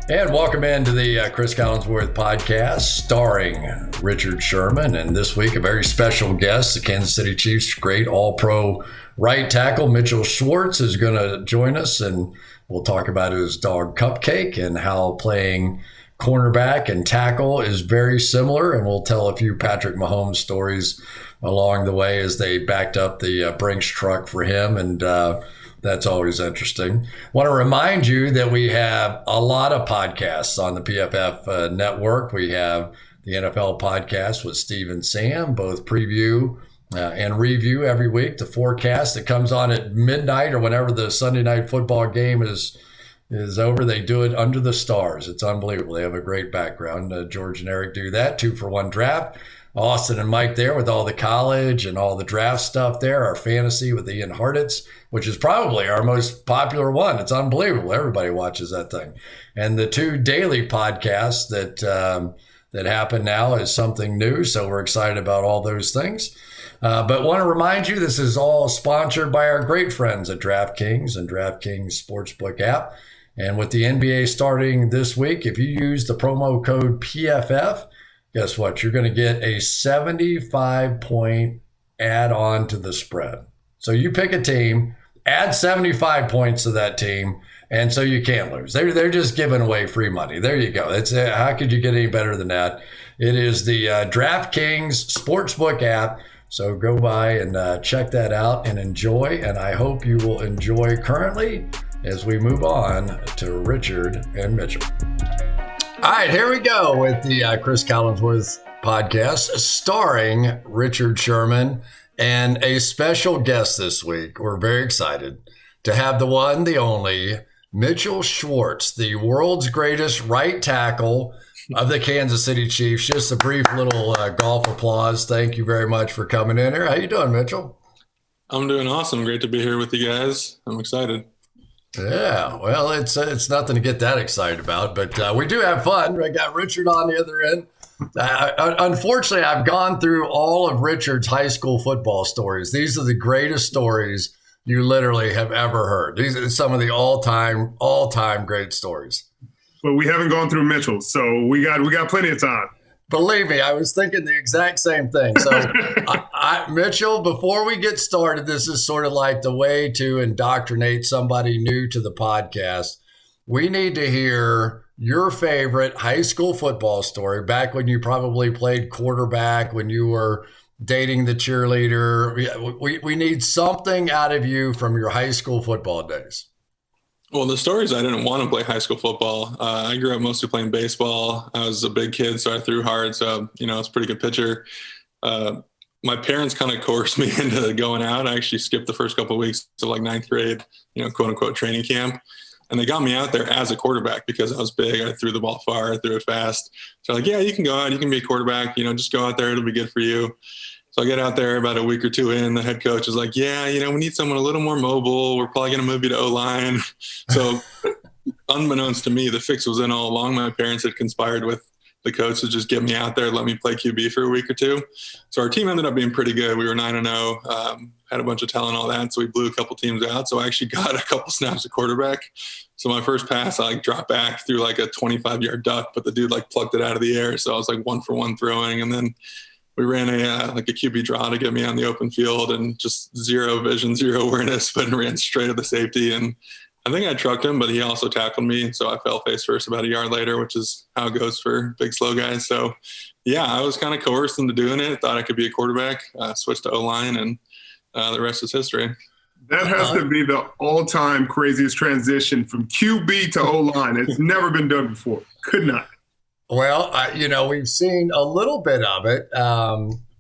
And welcome into the Cris Collinsworth podcast starring Richard Sherman. And this week, a very special guest, the Kansas City Chiefs great all-pro right tackle, Mitchell Schwartz, is going to join us. And we'll talk about his dog Cupcake and how playing cornerback and tackle is very similar. And we'll tell a few Patrick Mahomes stories along the way as they backed up the Brinks truck for him. And that's always interesting. Want to remind you that we have a lot of podcasts on the PFF network. We have the NFL podcast with Steve and Sam, both preview and review every week. The forecast that comes on at midnight or whenever the Sunday night football game is over. They do it under the stars. It's unbelievable. They have a great background. George and Eric do that. 2-for-1 draft. Austin and Mike there with all the college and all the draft stuff there. Our fantasy with Ian Hartitz, which is probably our most popular one. It's unbelievable. Everybody watches that thing. And the two daily podcasts that happen now is something new. So we're excited about all those things. But want to remind you, this is all sponsored by our great friends at DraftKings and DraftKings Sportsbook app. And with the NBA starting this week, if you use the promo code PFF, guess what? You're going to get a 75-point add-on to the spread. So you pick a team, add 75 points to that team, and so you can't lose. They're just giving away free money. There you go. That's how could you get any better than that? It is the DraftKings Sportsbook app. So go by and check that out and enjoy. And I hope you will enjoy currently as we move on to Richard and Mitchell. All right, here we go with the Cris Collinsworth podcast starring Richard Sherman and a special guest this week. We're very excited to have the one, the only, Mitchell Schwartz, the world's greatest right tackle of the Kansas City Chiefs. Just a brief little golf applause. Thank you very much for coming in here. How you doing, Mitchell? I'm doing awesome. Great to be here with you guys. I'm excited. Yeah, well, it's nothing to get that excited about, but we do have fun. I got Richard on the other end. Unfortunately, I've gone through all of Richard's high school football stories. These are the greatest stories you literally have ever heard. These are some of the all-time great stories. But we haven't gone through Mitchell, so we got plenty of time. Believe me, I was thinking the exact same thing. So, Mitchell, before we get started, this is sort of like the way to indoctrinate somebody new to the podcast. We need to hear your favorite high school football story back when you probably played quarterback, when you were dating the cheerleader. We need something out of you from your high school football days. Well, the story is I didn't want to play high school football. I grew up mostly playing baseball. I was a big kid, so I threw hard. So, it's a pretty good pitcher. My parents kind of coerced me into going out. I actually skipped the first couple of weeks of like ninth grade, quote unquote training camp. And they got me out there as a quarterback because I was big. I threw the ball far. I threw it fast. So like, yeah, you can go out. You can be a quarterback. Just go out there. It'll be good for you. So I get out there about a week or two in, the head coach is like, yeah, we need someone a little more mobile. We're probably going to move you to O-line. So unbeknownst to me, the fix was in all along. My parents had conspired with the coach to just get me out there, let me play QB for a week or two. So our team ended up being pretty good. We were 9-0, had a bunch of talent, all that. So we blew a couple teams out. So I actually got a couple snaps at quarterback. So my first pass, I dropped back through like a 25-yard duck, but the dude plucked it out of the air. So I was 1-for-1 throwing. And then we ran a QB draw to get me on the open field and just zero vision, zero awareness, but ran straight at the safety. And I think I trucked him, but he also tackled me. So I fell face first about a yard later, which is how it goes for big, slow guys. So, yeah, I was kind of coerced into doing it. Thought I could be a quarterback, switched to O-line, and the rest is history. That has to be the all-time craziest transition from QB to O-line. It's never been done before. Could not. Well, we've seen a little bit of it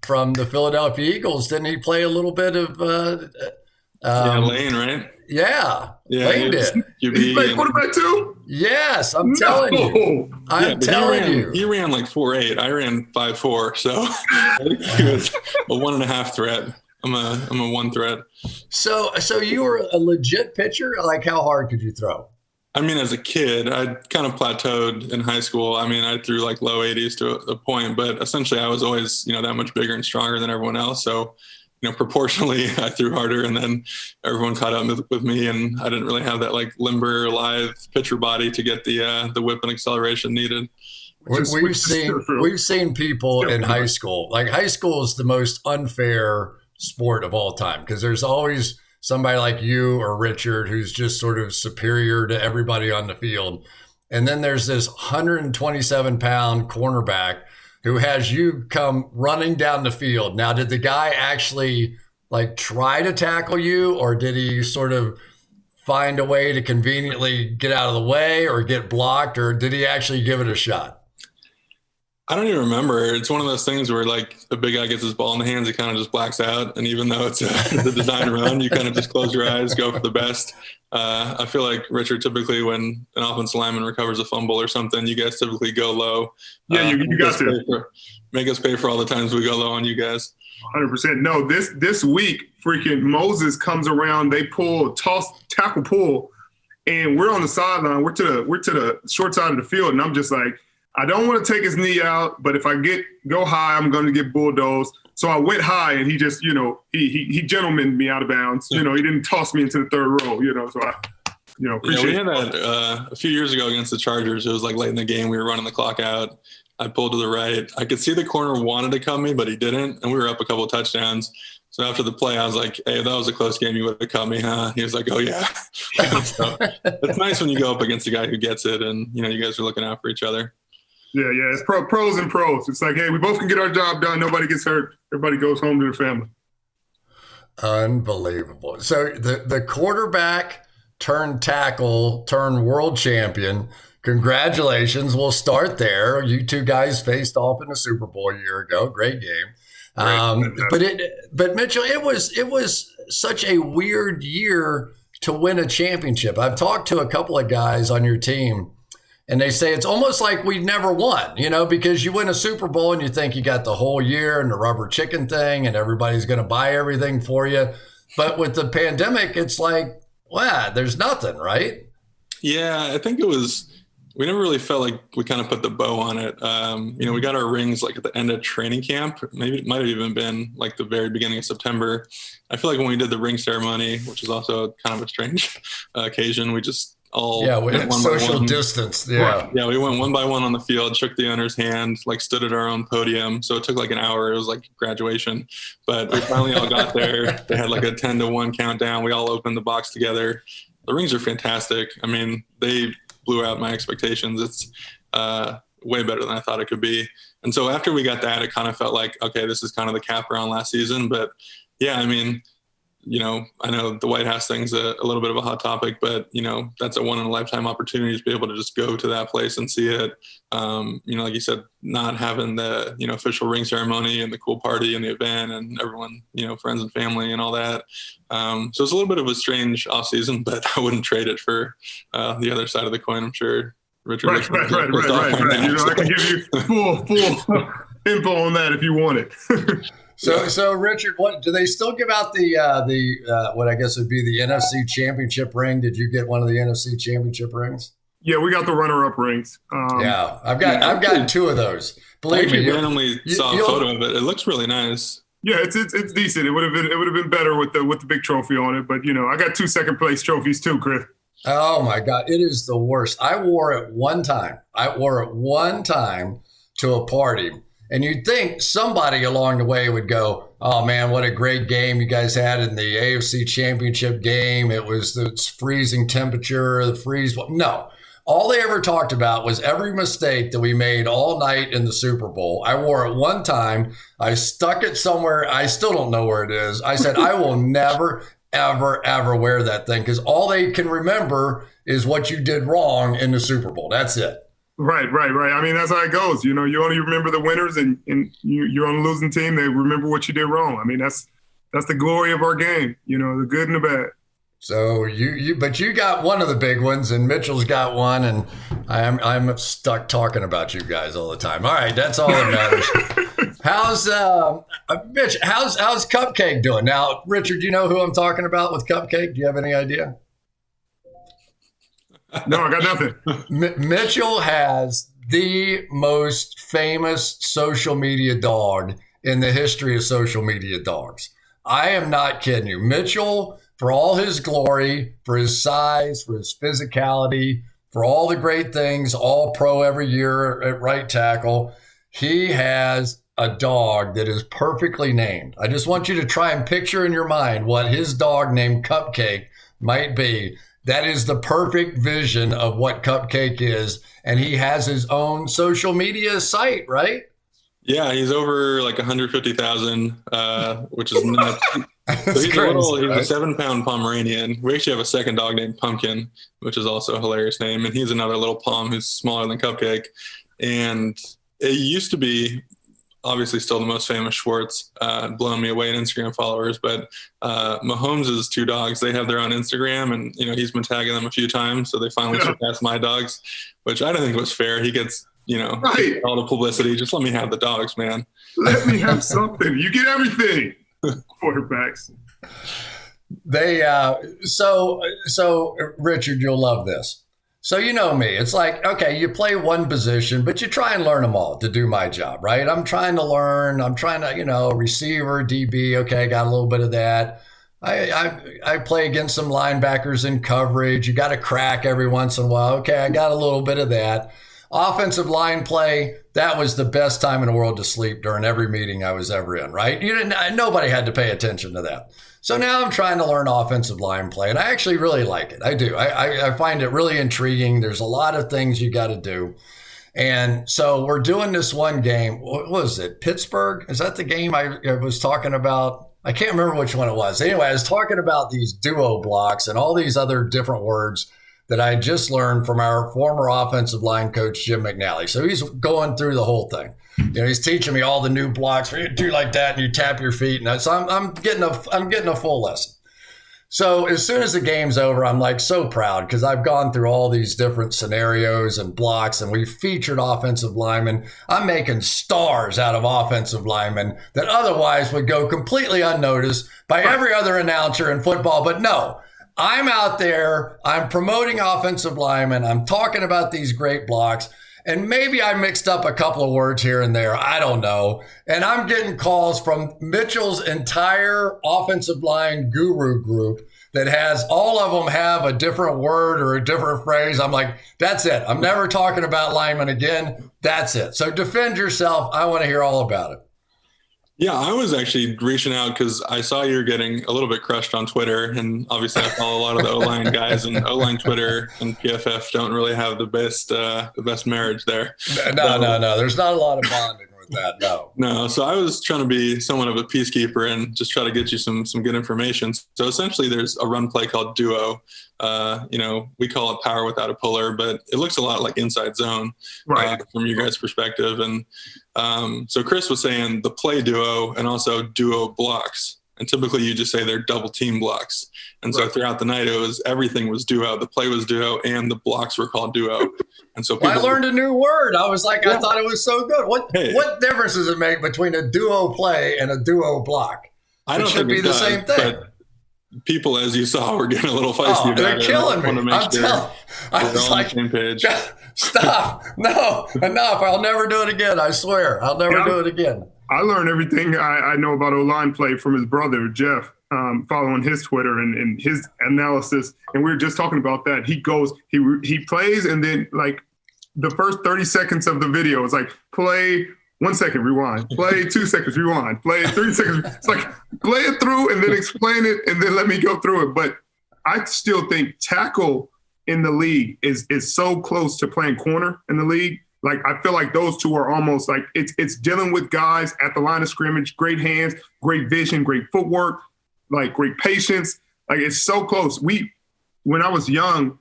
from the Philadelphia Eagles. Didn't he play a little bit of Lane, right? Yeah, Lane did. He played quarterback too? Yes, I'm telling you. I'm telling you. He ran 4.8. I ran 5.4. So I think he was a 1.5 threat. I'm a one threat. So you were a legit pitcher? How hard could you throw? I mean, as a kid, I kind of plateaued in high school. I mean, I threw low 80s to a point, but essentially I was always, that much bigger and stronger than everyone else. So proportionally I threw harder, and then everyone caught up with me, and I didn't really have that like limber, lithe pitcher body to get the whip and acceleration needed. We've seen people in high school. Like, high school is the most unfair sport of all time, because there's always somebody like you or Richard who's just sort of superior to everybody on the field. And then there's this 127-pound cornerback who has you come running down the field. Now, did the guy actually like try to tackle you, or did he sort of find a way to conveniently get out of the way or get blocked, or did he actually give it a shot? I don't even remember. It's one of those things where like a big guy gets his ball in the hands, he kind of just blacks out. And even though it's the design run, you kind of just close your eyes, go for the best. I feel like, Richard, typically when an offensive lineman recovers a fumble or something, you guys typically go low. Yeah, you got to. Make us pay for all the times we go low on you guys. 100%. No, this week, freaking Moses comes around, they tackle pull, and we're on the sideline. We're to the short side of the field, and I'm just like, I don't want to take his knee out, but if I go high, I'm going to get bulldozed. So I went high, and he just, he gentlemaned me out of bounds. He didn't toss me into the third row. So I, appreciate we had that a few years ago against the Chargers. It was like late in the game. We were running the clock out. I pulled to the right. I could see the corner wanted to cut me, but he didn't, and we were up a couple of touchdowns. So after the play, I was like, "Hey, that was a close game. You would have cut me, huh?" He was like, "Oh yeah." So it's nice when you go up against a guy who gets it, and you guys are looking out for each other. Yeah. It's pros and pros. It's like, hey, we both can get our job done. Nobody gets hurt. Everybody goes home to their family. Unbelievable. So the quarterback turned tackle turned world champion. Congratulations. We'll start there. You two guys faced off in the Super Bowl a year ago. Great game. But Mitchell, it was such a weird year to win a championship. I've talked to a couple of guys on your team, and they say it's almost like we've never won, because you win a Super Bowl and you think you got the whole year and the rubber chicken thing and everybody's going to buy everything for you. But with the pandemic, it's like, wow, there's nothing, right? Yeah, I think we never really felt like we kind of put the bow on it. We got our rings like at the end of training camp. Maybe it might have even been like the very beginning of September. I feel like when we did the ring ceremony, which is also kind of a strange occasion, we just all we had social distance. Yeah, we went one by one on the field, shook the owner's hand, like stood at our own podium. So it took like an hour. It was like graduation, but we finally all got there. They had like a 10-1 countdown. We all opened the box together. The rings are fantastic. I mean, they blew out my expectations. It's way better than I thought it could be. And so after we got that, it kind of felt like, okay, this is kind of the cap around last season. But yeah, I mean, I know the White House thing's a little bit of a hot topic, but, that's a one-in-a-lifetime opportunity to be able to just go to that place and see it. Like you said, not having the, official ring ceremony and the cool party and the event and everyone, friends and family and all that. So it's a little bit of a strange off season, but I wouldn't trade it for the other side of the coin, I'm sure. Richard. Right. I can give you full info on that if you want it. So Richard, what do they still give out the what I guess would be the NFC Championship ring? Did you get one of the NFC Championship rings? Yeah, we got the runner-up rings. I've got two of those. Believe me, randomly saw a photo of it. It looks really nice. Yeah, it's decent. It would have been better with the big trophy on it, but I got 2 second place trophies too, Chris. Oh my God, it is the worst. I wore it one time to a party. And you'd think somebody along the way would go, oh, man, what a great game you guys had in the AFC Championship game. It was the freezing temperature, the freeze. No, all they ever talked about was every mistake that we made all night in the Super Bowl. I wore it one time. I stuck it somewhere. I still don't know where it is. I said, I will never, ever, ever wear that thing because all they can remember is what you did wrong in the Super Bowl. That's it. Right. I mean, that's how it goes. You only remember the winners, and you're on a losing team. They remember what you did wrong. I mean, that's the glory of our game. The good and the bad. So but you got one of the big ones, and Mitchell's got one, and I'm stuck talking about you guys all the time. All right, that's all that matters. How's Mitch? How's Cupcake doing now? Richard, do you know who I'm talking about with Cupcake? Do you have any idea? No, I got nothing. Mitchell has the most famous social media dog in the history of social media dogs. I am not kidding you. Mitchell, for all his glory, for his size, for his physicality, for all the great things, all pro every year at right tackle, he has a dog that is perfectly named. I just want you to try and picture in your mind what his dog named Cupcake might be. That is the perfect vision of what Cupcake is. And he has his own social media site, right? Yeah, he's over like 150,000, which is nuts. So he's crazy, he's a 7-pound Pomeranian. We actually have a second dog named Pumpkin, which is also a hilarious name. And he's another little Pom who's smaller than Cupcake. And it used to be obviously still the most famous Schwartz, blowing me away in Instagram followers. But Mahomes' two dogs, they have their own Instagram, and he's been tagging them a few times, so they finally surpassed my dogs, which I don't think was fair. He gets all the publicity. Just let me have the dogs, man. Let me have something. You get everything. Quarterbacks. They so Richard, you'll love this. So you know me. It's like, okay, you play one position, but you try and learn them all to do my job, right? I'm trying to learn. I'm trying to, receiver, DB. Okay, I got a little bit of that. I play against some linebackers in coverage. You got to crack every once in a while. Okay, I got a little bit of that. Offensive line play, that was the best time in the world to sleep during every meeting I was ever in, right? Nobody had to pay attention to that. So now I'm trying to learn offensive line play, and I actually really like it. I do. I find it really intriguing. There's a lot of things you got to do. And so we're doing this one game. What was it? Pittsburgh? Is that the game I was talking about? I can't remember which one it was. Anyway, I was talking about these duo blocks and all these other different words that I just learned from our former offensive line coach, Jim McNally. So he's going through the whole thing. He's teaching me all the new blocks where you do like that and you tap your feet. And so I'm getting a full lesson. So as soon as the game's over, I'm like so proud because I've gone through all these different scenarios and blocks, and we've featured offensive linemen. I'm making stars out of offensive linemen that otherwise would go completely unnoticed by every other announcer in football. But no, I'm out there, I'm promoting offensive linemen, I'm talking about these great blocks, and maybe I mixed up a couple of words here and there, I don't know. And I'm getting calls from Mitchell's entire offensive line guru group that has, all of them have a different word or a different phrase. I'm like, that's it. I'm never talking about linemen again. That's it. So defend yourself. I want to hear all about it. Yeah, I was actually reaching out because I saw you're getting a little bit crushed on Twitter, and obviously I follow a lot of the O-line guys, and O-line Twitter and PFF don't really have the best marriage there. No. There's not a lot of bonding with that. No. So I was trying to be somewhat of a peacekeeper and just try to get you some good information. So essentially, there's a run play called duo. We call it power without a puller, but it looks a lot like inside zone, right, from your guys' perspective. And so Chris was saying the play duo and also duo blocks. And typically you just say they're double team blocks. And so throughout the night, everything was duo. The play was duo and the blocks were called duo. And so I learned a new word. I was like, I thought it was so good. What difference does it make between a duo play and a duo block? It should be the same thing. People, as you saw, were getting a little feisty about it. They're killing me. I was like, on the same page. Stop. No, enough. I'll never do it again. I swear. I'll never do it again. I learned everything I know about O-line play from his brother, Jeff, following his Twitter and his analysis. And we were just talking about that. He goes, he plays, and then like the first 30 seconds of the video is like, play 1 second, rewind. Play 2 seconds, rewind. Play 3 seconds. It's like, play it through and then explain it and then let me go through it. But I still think tackle in the league is so close to playing corner in the league. Like, I feel like those two are almost like it's dealing with guys at the line of scrimmage, great hands, great vision, great footwork, like great patience. Like, it's so close. When I was young,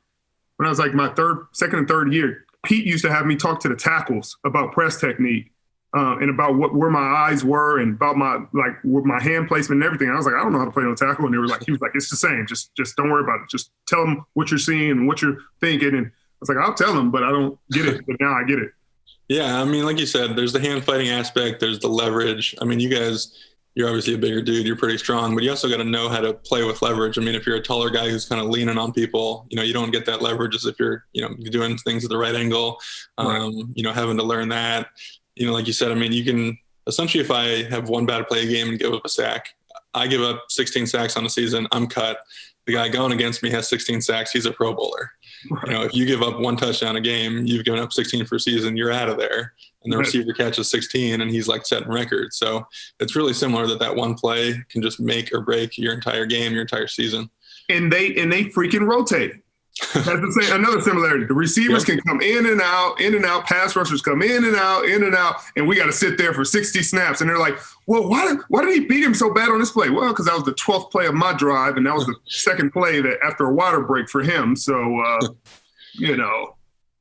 when I was like my second and third year, Pete used to have me talk to the tackles about press technique. And about where my eyes were and about with my hand placement and everything. And I was like, I don't know how to play on tackle. And he was like, it's the same. Just don't worry about it. Just tell them what you're seeing and what you're thinking. And I was like, I'll tell them, but I don't get it. But now I get it. Yeah, I mean, like you said, there's the hand fighting aspect. There's the leverage. I mean, you guys, you're obviously a bigger dude. You're pretty strong, but you also got to know how to play with leverage. I mean, if you're a taller guy who's kind of leaning on people, you don't get that leverage as if you're doing things at the right angle. Having to learn that. Like you said, I mean, you can essentially, if I have one bad play game and give up a sack, I give up 16 sacks on the season, I'm cut. The guy going against me has 16 sacks, he's a Pro Bowler. You know, if you give up 1 touchdown a game, you've given up 16 for a season, you're out of there. And the receiver catches 16 and he's like setting records. So it's really similar that one play can just make or break your entire game, your entire season. And they freaking rotate. That's the same, another similarity. The receivers can come in and out. Pass rushers come in and out, and we got to sit there for 60 snaps. And they're like, well, why did he beat him so bad on this play? Well, because that was the 12th play of my drive, and that was the second play that after a water break for him. So, you know.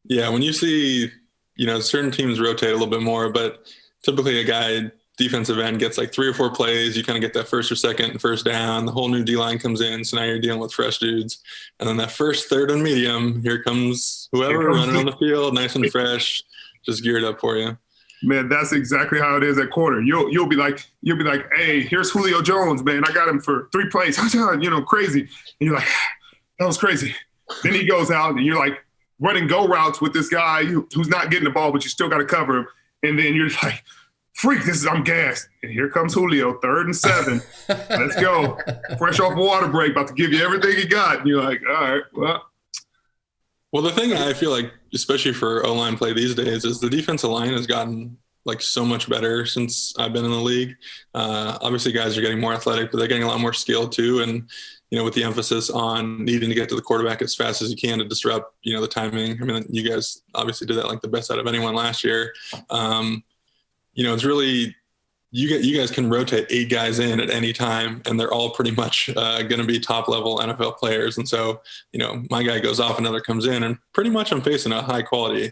Yeah, when you see, you know, certain teams rotate a little bit more, but typically a guy defensive end gets like 3 or 4 plays. You kind of get that first or second first down. The whole new D-line comes in. So now you're dealing with fresh dudes. And then that first, third, and medium, here comes whoever running on the field, nice and fresh, just geared up for you. Man, that's exactly how it is at corner. You'll be like, hey, here's Julio Jones, man. I got him for 3 plays. You know, crazy. And you're like, that was crazy. Then he goes out and you're like running go routes with this guy who's not getting the ball, but you still got to cover him. And then you're like, freak, I'm gassed. And here comes Julio, 3rd and 7. Let's go. Fresh off a water break, about to give you everything you got. And you're like, all right, well, the thing I feel like, especially for O-line play these days, is the defensive line has gotten like so much better since I've been in the league. Obviously, guys are getting more athletic, but they're getting a lot more skilled too. And, you know, with the emphasis on needing to get to the quarterback as fast as you can to disrupt, you know, the timing. I mean, you guys obviously did that like the best out of anyone last year. You know, it's really you guys can rotate 8 guys in at any time, and they're all pretty much going to be top-level NFL players. And so, you know, my guy goes off, another comes in, and pretty much I'm facing a high-quality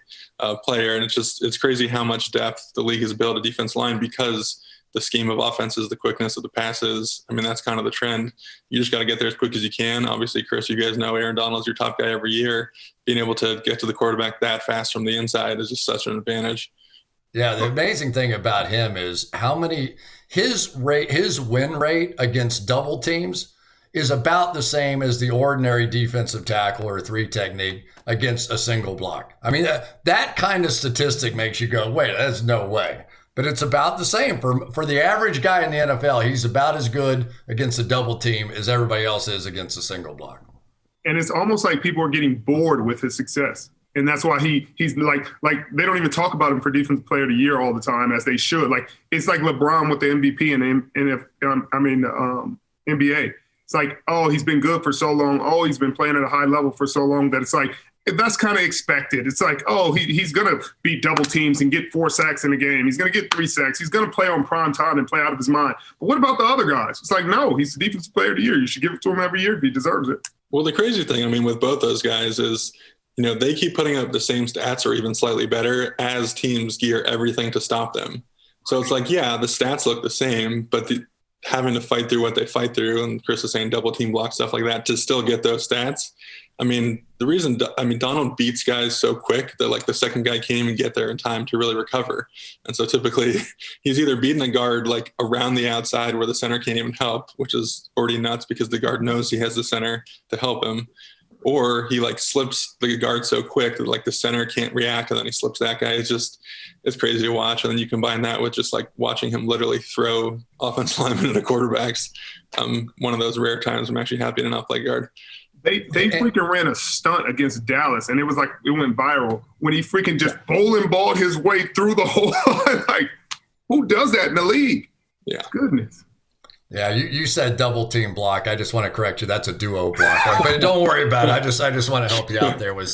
player. And it's crazy how much depth the league has built a defense line because the scheme of offenses, the quickness of the passes. I mean, that's kind of the trend. You just got to get there as quick as you can. Obviously, Chris, you guys know Aaron Donald's your top guy every year. Being able to get to the quarterback that fast from the inside is just such an advantage. Yeah, the amazing thing about him is his win rate against double teams is about the same as the ordinary defensive tackle or 3 technique against a single block. I mean, that kind of statistic makes you go, wait, that's no way. But it's about the same. For the average guy in the NFL, he's about as good against a double team as everybody else is against a single block. And it's almost like people are getting bored with his success. And that's why he's like they don't even talk about him for Defensive Player of the Year all the time as they should. Like it's like LeBron with the MVP and NBA. It's like, oh, he's been good for so long. Oh, he's been playing at a high level for so long that it's like that's kind of expected. It's like, oh, he's gonna beat double teams and get 4 sacks in a game. He's gonna get 3 sacks. He's gonna play on prime time and play out of his mind. But what about the other guys? It's like, no, he's the Defensive Player of the Year. You should give it to him every year if he deserves it. Well, the crazy thing, I mean, with both those guys is, you know, they keep putting up the same stats or even slightly better as teams gear everything to stop them. So it's like, yeah, the stats look the same, but having to fight through what they fight through, and Chris is saying double team block, stuff like that, to still get those stats. I mean, Donald beats guys so quick that like the second guy can't even get there in time to really recover. And so typically he's either beating a guard like around the outside where the center can't even help, which is already nuts because the guard knows he has the center to help him. Or he like slips the guard so quick that like the center can't react, and then he slips that guy. It's crazy to watch. And then you combine that with just like watching him literally throw offensive linemen into quarterbacks. One of those rare times I'm actually happy to not play guard. They freaking ran a stunt against Dallas, and it was like it went viral when he freaking just bowling balled his way through the whole line. Like, who does that in the league? Yeah, goodness. Yeah, you said double team block. I just want to correct you. That's a duo block. But don't worry about it. I just want to help you out there with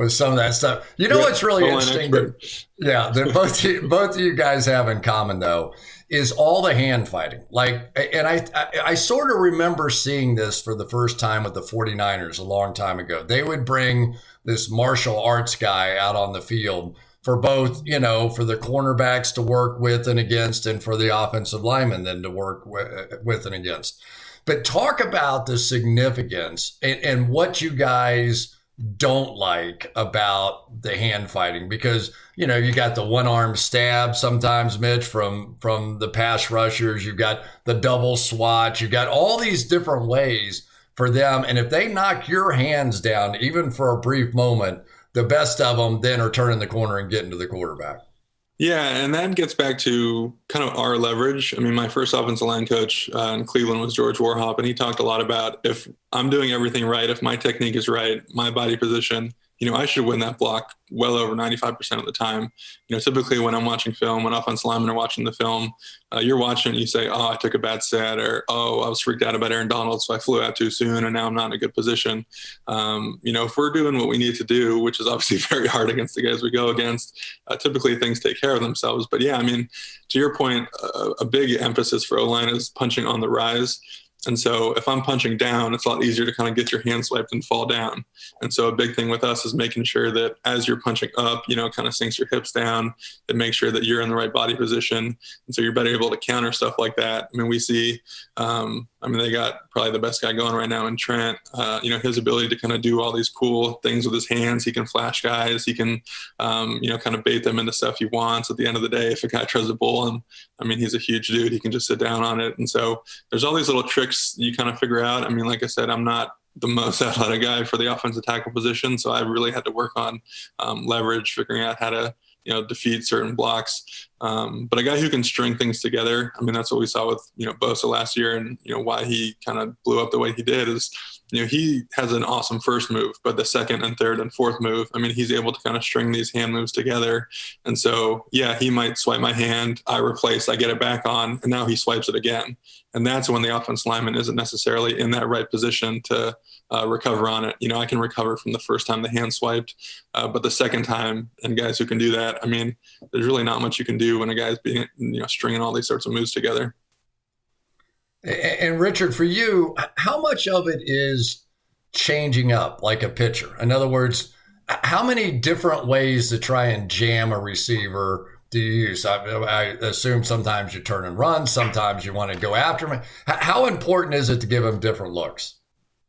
some of that stuff. You know what's really interesting? That both of you guys have in common though is all the hand fighting. Like, and I sort of remember seeing this for the first time with the 49ers a long time ago. They would bring this martial arts guy out on the field for both, you know, for the cornerbacks to work with and against, and for the offensive linemen then to work with and against. But talk about the significance and what you guys don't like about the hand fighting, because, you know, you got the one-arm stab sometimes, Mitch, from the pass rushers. You've got the double swat. You've got all these different ways for them. And if they knock your hands down, even for a brief moment, the best of them then are turning the corner and getting to the quarterback. Yeah, and that gets back to kind of our leverage. I mean, my first offensive line coach in Cleveland was George Warhop, and he talked a lot about if I'm doing everything right, if my technique is right, my body position, I should win that block well over 95% of the time. Typically when I'm watching film, when offensive linemen are watching the film, you're watching and you say, oh, I took a bad set, or, oh, I was freaked out about Aaron Donald, so I flew out too soon and now I'm not in a good position. If we're doing what we need to do, which is obviously very hard against the guys we go against, typically things take care of themselves. But yeah, I mean, to your point, a big emphasis for O-line is punching on the rise. And so if I'm punching down, it's a lot easier to kind of get your hand swiped and fall down. And so a big thing with us is making sure that as you're punching up, kind of sinks your hips down and make sure that you're in the right body position. And so you're better able to counter stuff like that. I mean, we see, they got probably the best guy going right now in Trent. His ability to kind of do all these cool things with his hands. He can flash guys. He can, kind of bait them into stuff he wants. At the end of the day, if a guy tries to bowl him, he's a huge dude. He can just sit down on it. And so there's all these little tricks you kind of figure out. I mean, like I said, I'm not the most athletic guy for the offensive tackle position, so I really had to work on leverage, figuring out how to defeat certain blocks. But a guy who can string things together, that's what we saw with Bosa last year, and why he kind of blew up the way he did is he has an awesome first move, but the second and third and fourth move, he's able to kind of string these hand moves together. And so, yeah, he might swipe my hand, I replace, I get it back on, and now he swipes it again. And that's when the offense lineman isn't necessarily in that right position to recover on it. I can recover from the first time the hand swiped, but the second time, and guys who can do that, there's really not much you can do when a guy's being, stringing all these sorts of moves together. And Richard, for you, how much of it is changing up like a pitcher? In other words, how many different ways to try and jam a receiver do you use? I assume sometimes you turn and run, sometimes you want to go after him. How important is it to give him different looks?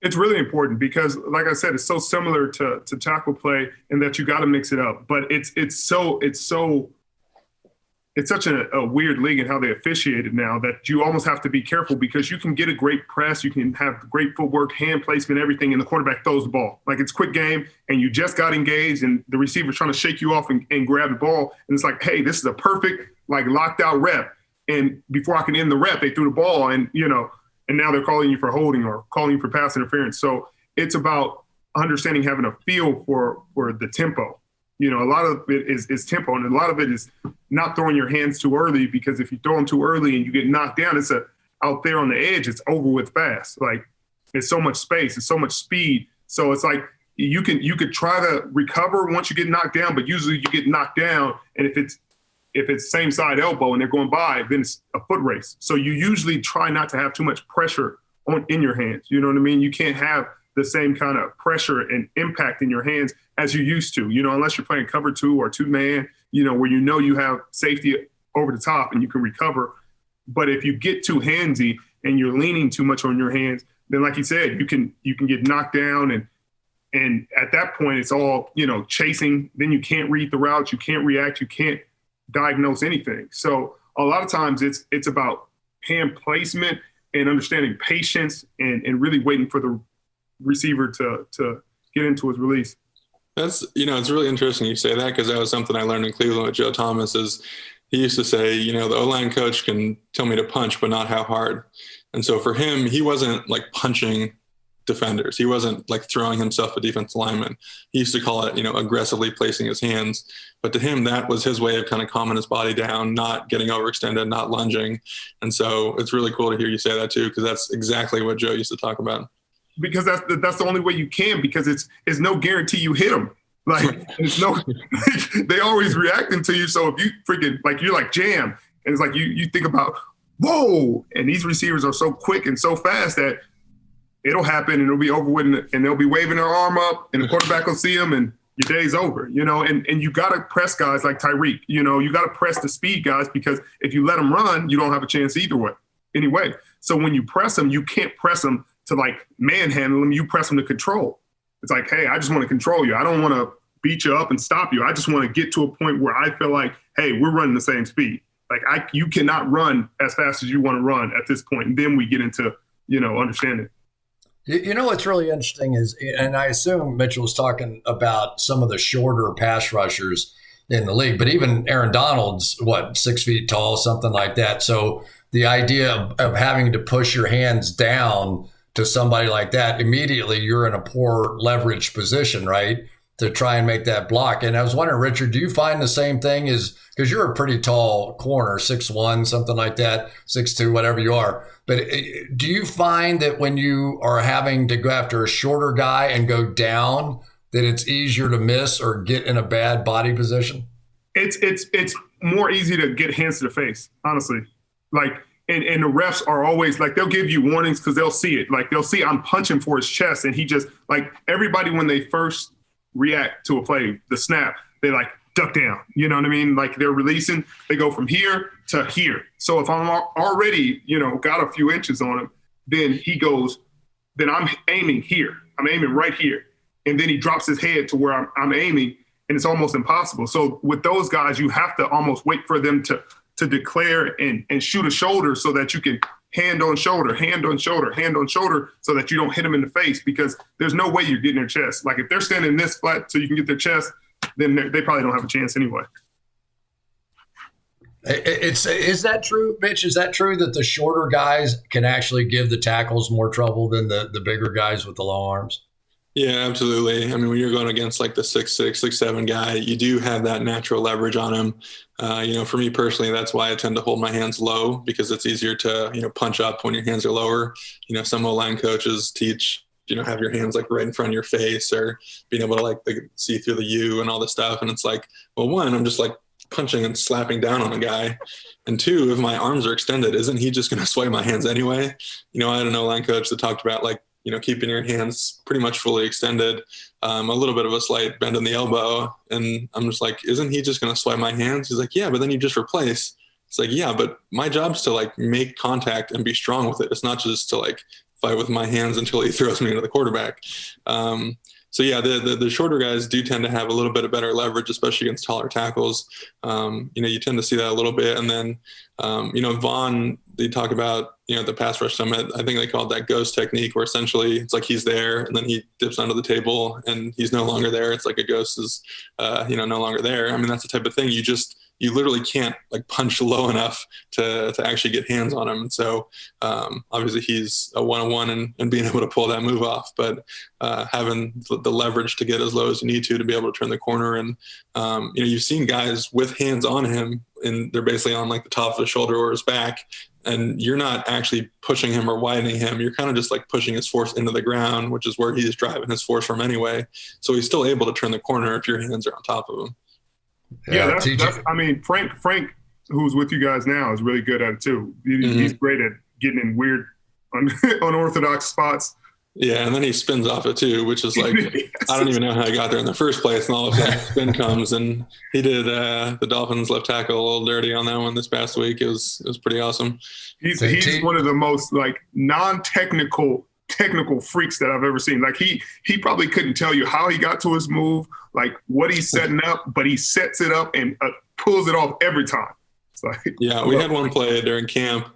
It's really important because, like I said, it's so similar to tackle play in that you got to mix it up. But it's such a weird league and how they officiate it now that you almost have to be careful because you can get a great press, you can have great footwork, hand placement, everything, and the quarterback throws the ball. Like it's quick game and you just got engaged and the receiver's trying to shake you off and grab the ball. And it's like, hey, this is a perfect, locked out rep. And before I can end the rep, they threw the ball and now they're calling you for holding or calling you for pass interference. So it's about understanding, having a feel for the tempo. A lot of it is tempo, and a lot of it is not throwing your hands too early, because if you throw them too early and you get knocked down, it's out there on the edge, it's over with fast. Like there's so much space, there's so much speed. So it's like you could try to recover once you get knocked down, but usually you get knocked down, and if it's same side elbow and they're going by, then it's a foot race. So you usually try not to have too much pressure in your hands. You know what I mean? You can't have the same kind of pressure and impact in your hands as you used to, unless you're playing cover 2 or 2-man, where you have safety over the top and you can recover. But if you get too handsy and you're leaning too much on your hands, then like you said, you can get knocked down, and at that point it's all, chasing. Then you can't read the routes, you can't react, you can't diagnose anything. So a lot of times it's about hand placement and understanding patience and really waiting for the receiver to get into his release. That's, it's really interesting you say that, because that was something I learned in Cleveland with Joe Thomas. Is he used to say, the O-line coach can tell me to punch, but not how hard. And so for him, he wasn't punching defenders. He wasn't throwing himself a defensive lineman. He used to call it, aggressively placing his hands. But to him, that was his way of kind of calming his body down, not getting overextended, not lunging. And so it's really cool to hear you say that too, because that's exactly what Joe used to talk about. Because that's the only way you can, because it's no guarantee you hit them. It's no, they always reacting to you. So if you freaking, you're jam, and it's you think about, whoa, and these receivers are so quick and so fast that it'll happen and it'll be over with, and they'll be waving their arm up and the quarterback will see them and your day's over, and you got to press guys like Tyreek, you got to press the speed guys, because if you let them run, you don't have a chance either way. Anyway, so when you press them, you can't press them to manhandle them, you press them to control. It's hey, I just want to control you. I don't want to beat you up and stop you. I just want to get to a point where I feel hey, we're running the same speed. You cannot run as fast as you want to run at this point. And then we get into, understanding. What's really interesting is, and I assume Mitchell was talking about some of the shorter pass rushers, in the league. But even Aaron Donald's, 6 feet tall, something like that. So the idea of having to push your hands down to somebody like that, immediately you're in a poor leverage position, right, to try and make that block. And I was wondering, Richard, do you find the same thing? Because you're a pretty tall corner, 6'1", something like that, 6'2", whatever you are. But do you find that when you are having to go after a shorter guy and go down, that it's easier to miss or get in a bad body position? It's more easy to get hands to the face, honestly. Like, and the refs are always like, they'll give you warnings because they'll see it. Like, they'll see I'm punching for his chest, and he just, like, everybody when they first react to a play, the snap, they like duck down. You know what I mean? Like, they're releasing, they go from here to here. So if I'm already, got a few inches on him, then he goes, then I'm aiming here. I'm aiming right here. And then he drops his head to where I'm aiming, and it's almost impossible. So with those guys, you have to almost wait for them to declare and shoot a shoulder so that you can hand on shoulder, so that you don't hit them in the face, because there's no way you're getting their chest. Like, if they're standing this flat so you can get their chest, then they probably don't have a chance anyway. Is that true, Mitch? Is that true that the shorter guys can actually give the tackles more trouble than the bigger guys with the long arms? Yeah, absolutely. I mean, when you're going against like the 6'6", 6'7" guy, you do have that natural leverage on him. For me personally, that's why I tend to hold my hands low, because it's easier to, punch up when your hands are lower. Some O-line coaches teach, have your hands like right in front of your face, or being able to like see through the U and all this stuff. And it's like, well, one, I'm just like punching and slapping down on a guy. And two, if my arms are extended, isn't he just going to sway my hands anyway? I had an O-line coach that talked about like, keeping your hands pretty much fully extended, a little bit of a slight bend in the elbow. And I'm just like, isn't he just going to swipe my hands? He's like, yeah, but then you just replace. It's like, yeah, but my job's to like make contact and be strong with it. It's not just to like fight with my hands until he throws me into the quarterback. So yeah, the shorter guys do tend to have a little bit of better leverage, especially against taller tackles. You tend to see that a little bit. And then, Vaughn, they talk about, the pass rush summit, I think they call it that ghost technique, where essentially it's like he's there and then he dips under the table and he's no longer there. It's like a ghost is, no longer there. I mean, that's the type of thing you literally can't like punch low enough to actually get hands on him. And so obviously he's a one-on-one and being able to pull that move off, but having the leverage to get as low as you need to be able to turn the corner. And, you've seen guys with hands on him and they're basically on like the top of his shoulder or his back, and you're not actually pushing him or widening him. You're kind of just like pushing his force into the ground, which is where he's driving his force from anyway. So he's still able to turn the corner if your hands are on top of him. Yeah, that's I mean, Frank, who's with you guys now, is really good at it too. He's great at getting in weird, unorthodox spots. Yeah, and then he spins off it too, which is like, I don't even know how he got there in the first place. And all of a sudden, spin comes, and he did the Dolphins left tackle a little dirty on that one this past week. It was pretty awesome. He's one of the most like technical freaks that I've ever seen. Like he probably couldn't tell you how he got to his move, like what he's setting up, but he sets it up and pulls it off every time. Yeah, we had one play during camp.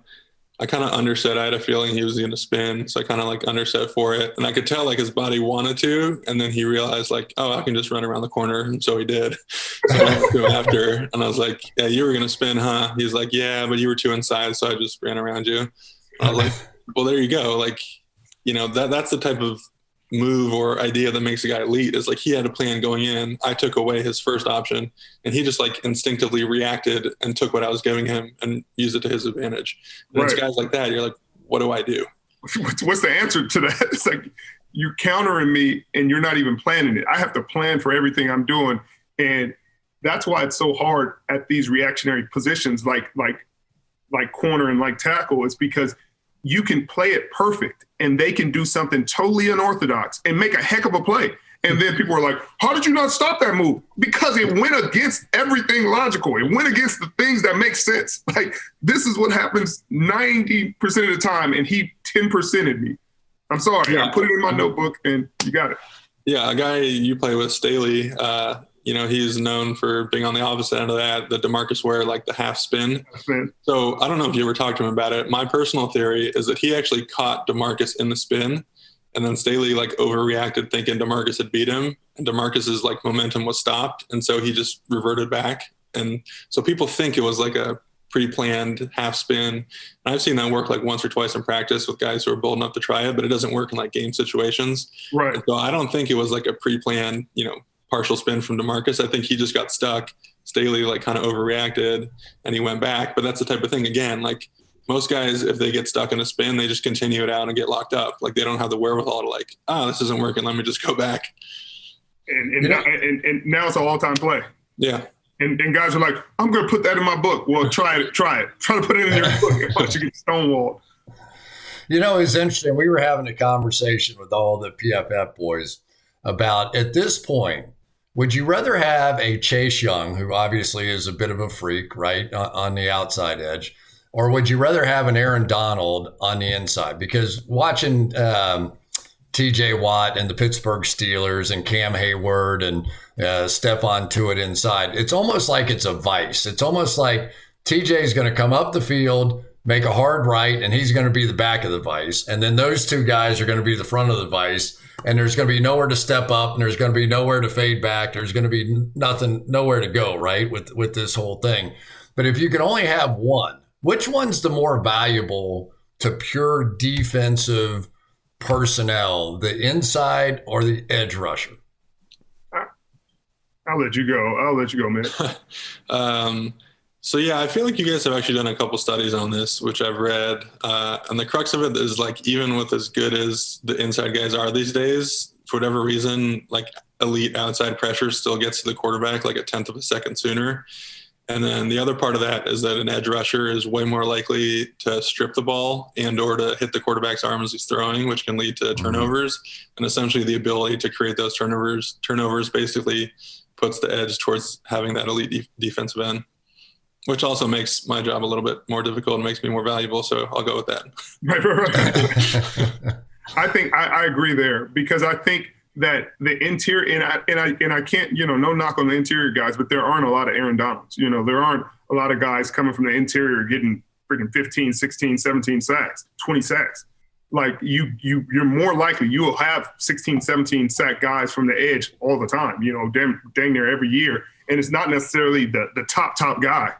I kind of underset. I had a feeling he was going to spin, so I kind of like underset for it, and I could tell like his body wanted to, and then he realized like, oh, I can just run around the corner, and so he did. So I went to him after, and I was like, yeah, you were going to spin, huh? He's like, yeah, but you were too inside, so I just ran around you. And I was like, well, there you go. Like, that's the type of move or idea that makes a guy elite. Is like he had a plan going in. I took away his first option, and he just like instinctively reacted and took what I was giving him and used it to his advantage. And It's guys like that. You're like, what do I do? What's the answer to that? It's like you countering me and you're not even planning it. I have to plan for everything I'm doing, and that's why it's so hard at these reactionary positions, like corner and like tackle. Is because you can play it perfect and they can do something totally unorthodox and make a heck of a play. And then people are like, how did you not stop that move? Because it went against everything logical. It went against the things that make sense. Like, this is what happens 90% of the time, and he 10%ed me. I'm sorry. I put it in my notebook, and you got it. Yeah, a guy you play with, Staley, he's known for being on the opposite end of that, the DeMarcus Ware, like the half spin. So I don't know if you ever talked to him about it. My personal theory is that he actually caught DeMarcus in the spin, and then Staley like overreacted thinking DeMarcus had beat him, DeMarcus's like momentum was stopped. And so he just reverted back. And so people think it was like a pre-planned half spin. And I've seen that work like once or twice in practice with guys who are bold enough to try it, but it doesn't work in like game situations. Right. And so I don't think it was like a pre-planned, partial spin from DeMarcus. I think he just got stuck. Staley like kind of overreacted and he went back. But that's the type of thing, again, like most guys, if they get stuck in a spin, they just continue it out and get locked up. Like they don't have the wherewithal to like, this isn't working. Let me just go back. And now it's an all-time play. Yeah. And guys are like, I'm going to put that in my book. Well, try it. Try to put it in your book. Once you get stonewalled. It's interesting. We were having a conversation with all the PFF boys about, at this point, would you rather have a Chase Young, who obviously is a bit of a freak, right, on the outside edge, or would you rather have an Aaron Donald on the inside? Because watching T.J. Watt and the Pittsburgh Steelers and Cam Hayward and Stephon Tuitt inside, it's almost like it's a vice. It's almost like T.J. is going to come up the field, make a hard right, and he's going to be the back of the vice. And then those two guys are going to be the front of the vice. And there's going to be nowhere to step up, and there's going to be nowhere to fade back. There's going to be nowhere to go, right, with this whole thing. But if you can only have one, which one's the more valuable to pure defensive personnel, the inside or the edge rusher? I'll let you go, man. So, yeah, I feel like you guys have actually done a couple studies on this, which I've read. And the crux of it is, like, even with as good as the inside guys are these days, for whatever reason, like, elite outside pressure still gets to the quarterback like a tenth of a second sooner. And then the other part of that is that an edge rusher is way more likely to strip the ball and or to hit the quarterback's arm as he's throwing, which can lead to turnovers. And essentially the ability to create those turnovers basically puts the edge towards having that elite defensive end, which also makes my job a little bit more difficult and makes me more valuable. So I'll go with that. Right. I think I agree there, because I think that the interior, and I can't, no knock on the interior guys, but there aren't a lot of Aaron Donalds. There aren't a lot of guys coming from the interior getting freaking 15, 16, 17 sacks, 20 sacks. Like you're more likely you will have 16, 17 sack guys from the edge all the time, dang near every year. And it's not necessarily the top guy.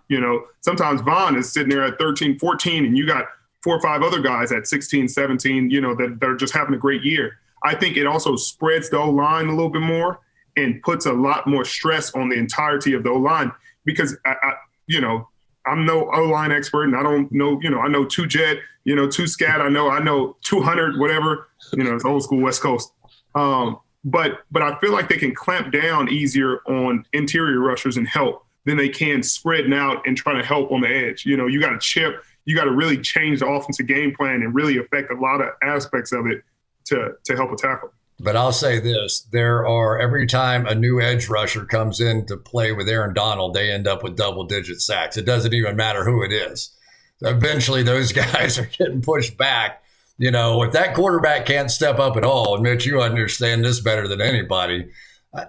Sometimes Vaughn is sitting there at 13, 14, and you got 4 or 5 other guys at 16, 17, that are just having a great year. I think it also spreads the O-line a little bit more and puts a lot more stress on the entirety of the O-line, because I'm no O-line expert, and I don't know, I know 2 jet, 2 scat, I know 200, whatever, it's old school West Coast. But I feel like they can clamp down easier on interior rushers and help than they can spreading out and trying to help on the edge. You got to chip, you got to really change the offensive game plan and really affect a lot of aspects of it to help a tackle. But I'll say this, every time a new edge rusher comes in to play with Aaron Donald, they end up with double-digit sacks. It doesn't even matter who it is. Eventually, those guys are getting pushed back. If that quarterback can't step up at all, and Mitch, you understand this better than anybody,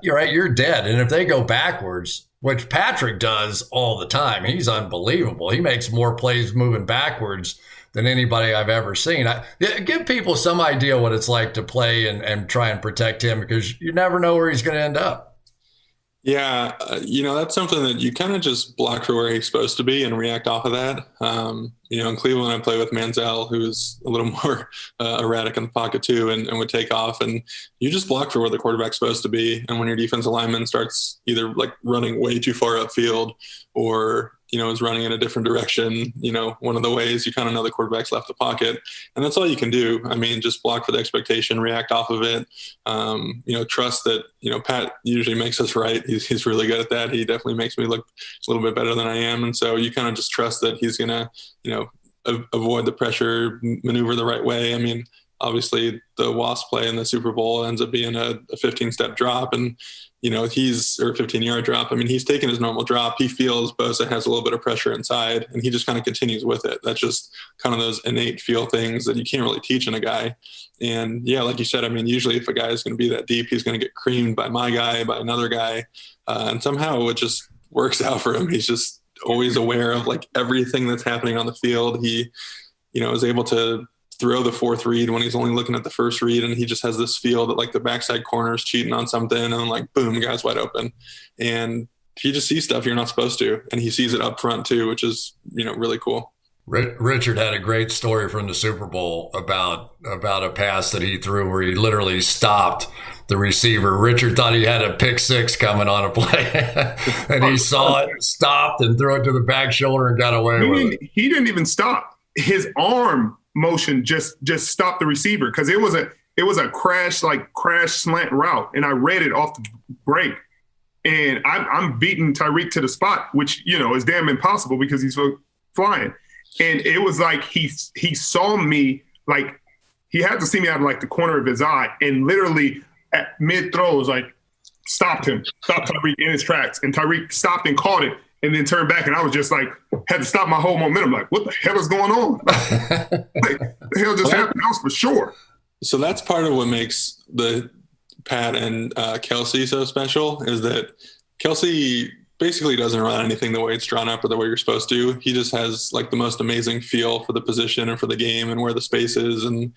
you're right, you're dead. And if they go backwards, which Patrick does all the time, he's unbelievable. He makes more plays moving backwards than anybody I've ever seen. Give people some idea what it's like to play and try and protect him, because you never know where he's going to end up. Yeah, that's something that you kind of just block for where he's supposed to be and react off of that. In Cleveland, I play with Manziel, who's a little more erratic in the pocket too, and would take off. And you just block for where the quarterback's supposed to be. And when your defensive lineman starts either like running way too far upfield or is running in a different direction, one of the ways you kind of know the quarterback's left the pocket. And that's all you can do. I mean, just block for the expectation, react off of it. Trust that, Pat usually makes us right. He's really good at that. He definitely makes me look a little bit better than I am. And so you kind of just trust that he's going to, avoid the pressure, maneuver the right way. I mean, obviously the Wasp play in the Super Bowl ends up being a 15-step drop, and he's, or a 15-yard drop. I mean, he's taking his normal drop. He feels Bosa has a little bit of pressure inside, and he just kind of continues with it. That's just kind of those innate feel things that you can't really teach in a guy. And yeah, like you said, I mean, usually if a guy is going to be that deep, he's going to get creamed by my guy, by another guy. And somehow it just works out for him. He's just always aware of like everything that's happening on the field. He, is able to throw the fourth read when he's only looking at the first read, and he just has this feel that like the backside corner is cheating on something, and like boom, guy's wide open, and he just sees stuff you're not supposed to, and he sees it up front too, which is really cool. Richard had a great story from the Super Bowl about a pass that he threw where he literally stopped the receiver. Richard thought he had a pick six coming on a play, and he saw it, stopped, and threw it to the back shoulder and got away with it. He didn't even stop. His arm motion just stopped the receiver because it was a crash slant route, and I read it off the break. And I'm beating Tyreek to the spot, which, is damn impossible because he's flying. And it was like he saw me, like he had to see me out of like the corner of his eye, and literally at mid-throw was like, stopped Tyreek in his tracks. And Tyreek stopped and caught it and then turned back. And I was just like, had to stop my whole momentum. Like, what the hell is going on? Like, the hell just happened? That was for sure. So that's part of what makes the Pat and Kelsey so special, is that Kelsey basically doesn't run anything the way it's drawn up or the way you're supposed to. He just has like the most amazing feel for the position and for the game and where the space is. And,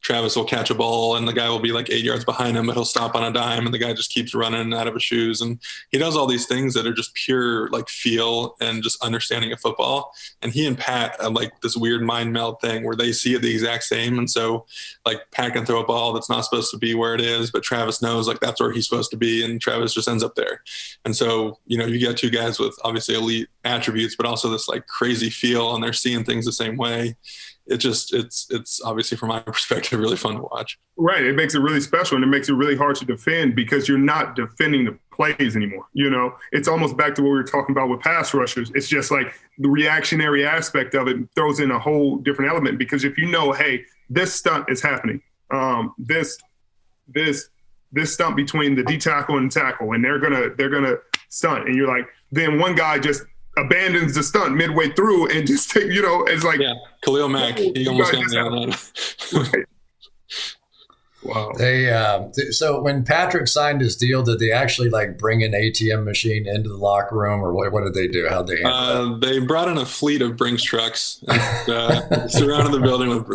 Travis will catch a ball and the guy will be like 8 yards behind him, but he'll stop on a dime and the guy just keeps running out of his shoes. And he does all these things that are just pure like feel and just understanding of football. And he and Pat have like this weird mind meld thing where they see it the exact same. And so like Pat can throw a ball that's not supposed to be where it is, but Travis knows like that's where he's supposed to be. And Travis just ends up there. And so, you get two guys with obviously elite attributes, but also this like crazy feel, and they're seeing things the same way. It's obviously from my perspective really fun to watch. Right. It makes it really special, and it makes it really hard to defend because you're not defending the plays anymore. It's almost back to what we were talking about with pass rushers. It's just like the reactionary aspect of it throws in a whole different element, because if hey, this stunt is happening, this stunt between the D tackle and tackle, and they're gonna stunt, and you're like, then one guy just abandons the stunt midway through and just it's like, yeah, Khalil Mack, he almost got me on that. Right. Wow. So when Patrick signed his deal, did they actually like bring an ATM machine into the locker room, or what did they do? How'd they handle that? They brought in a fleet of Brinks trucks and surrounded the building with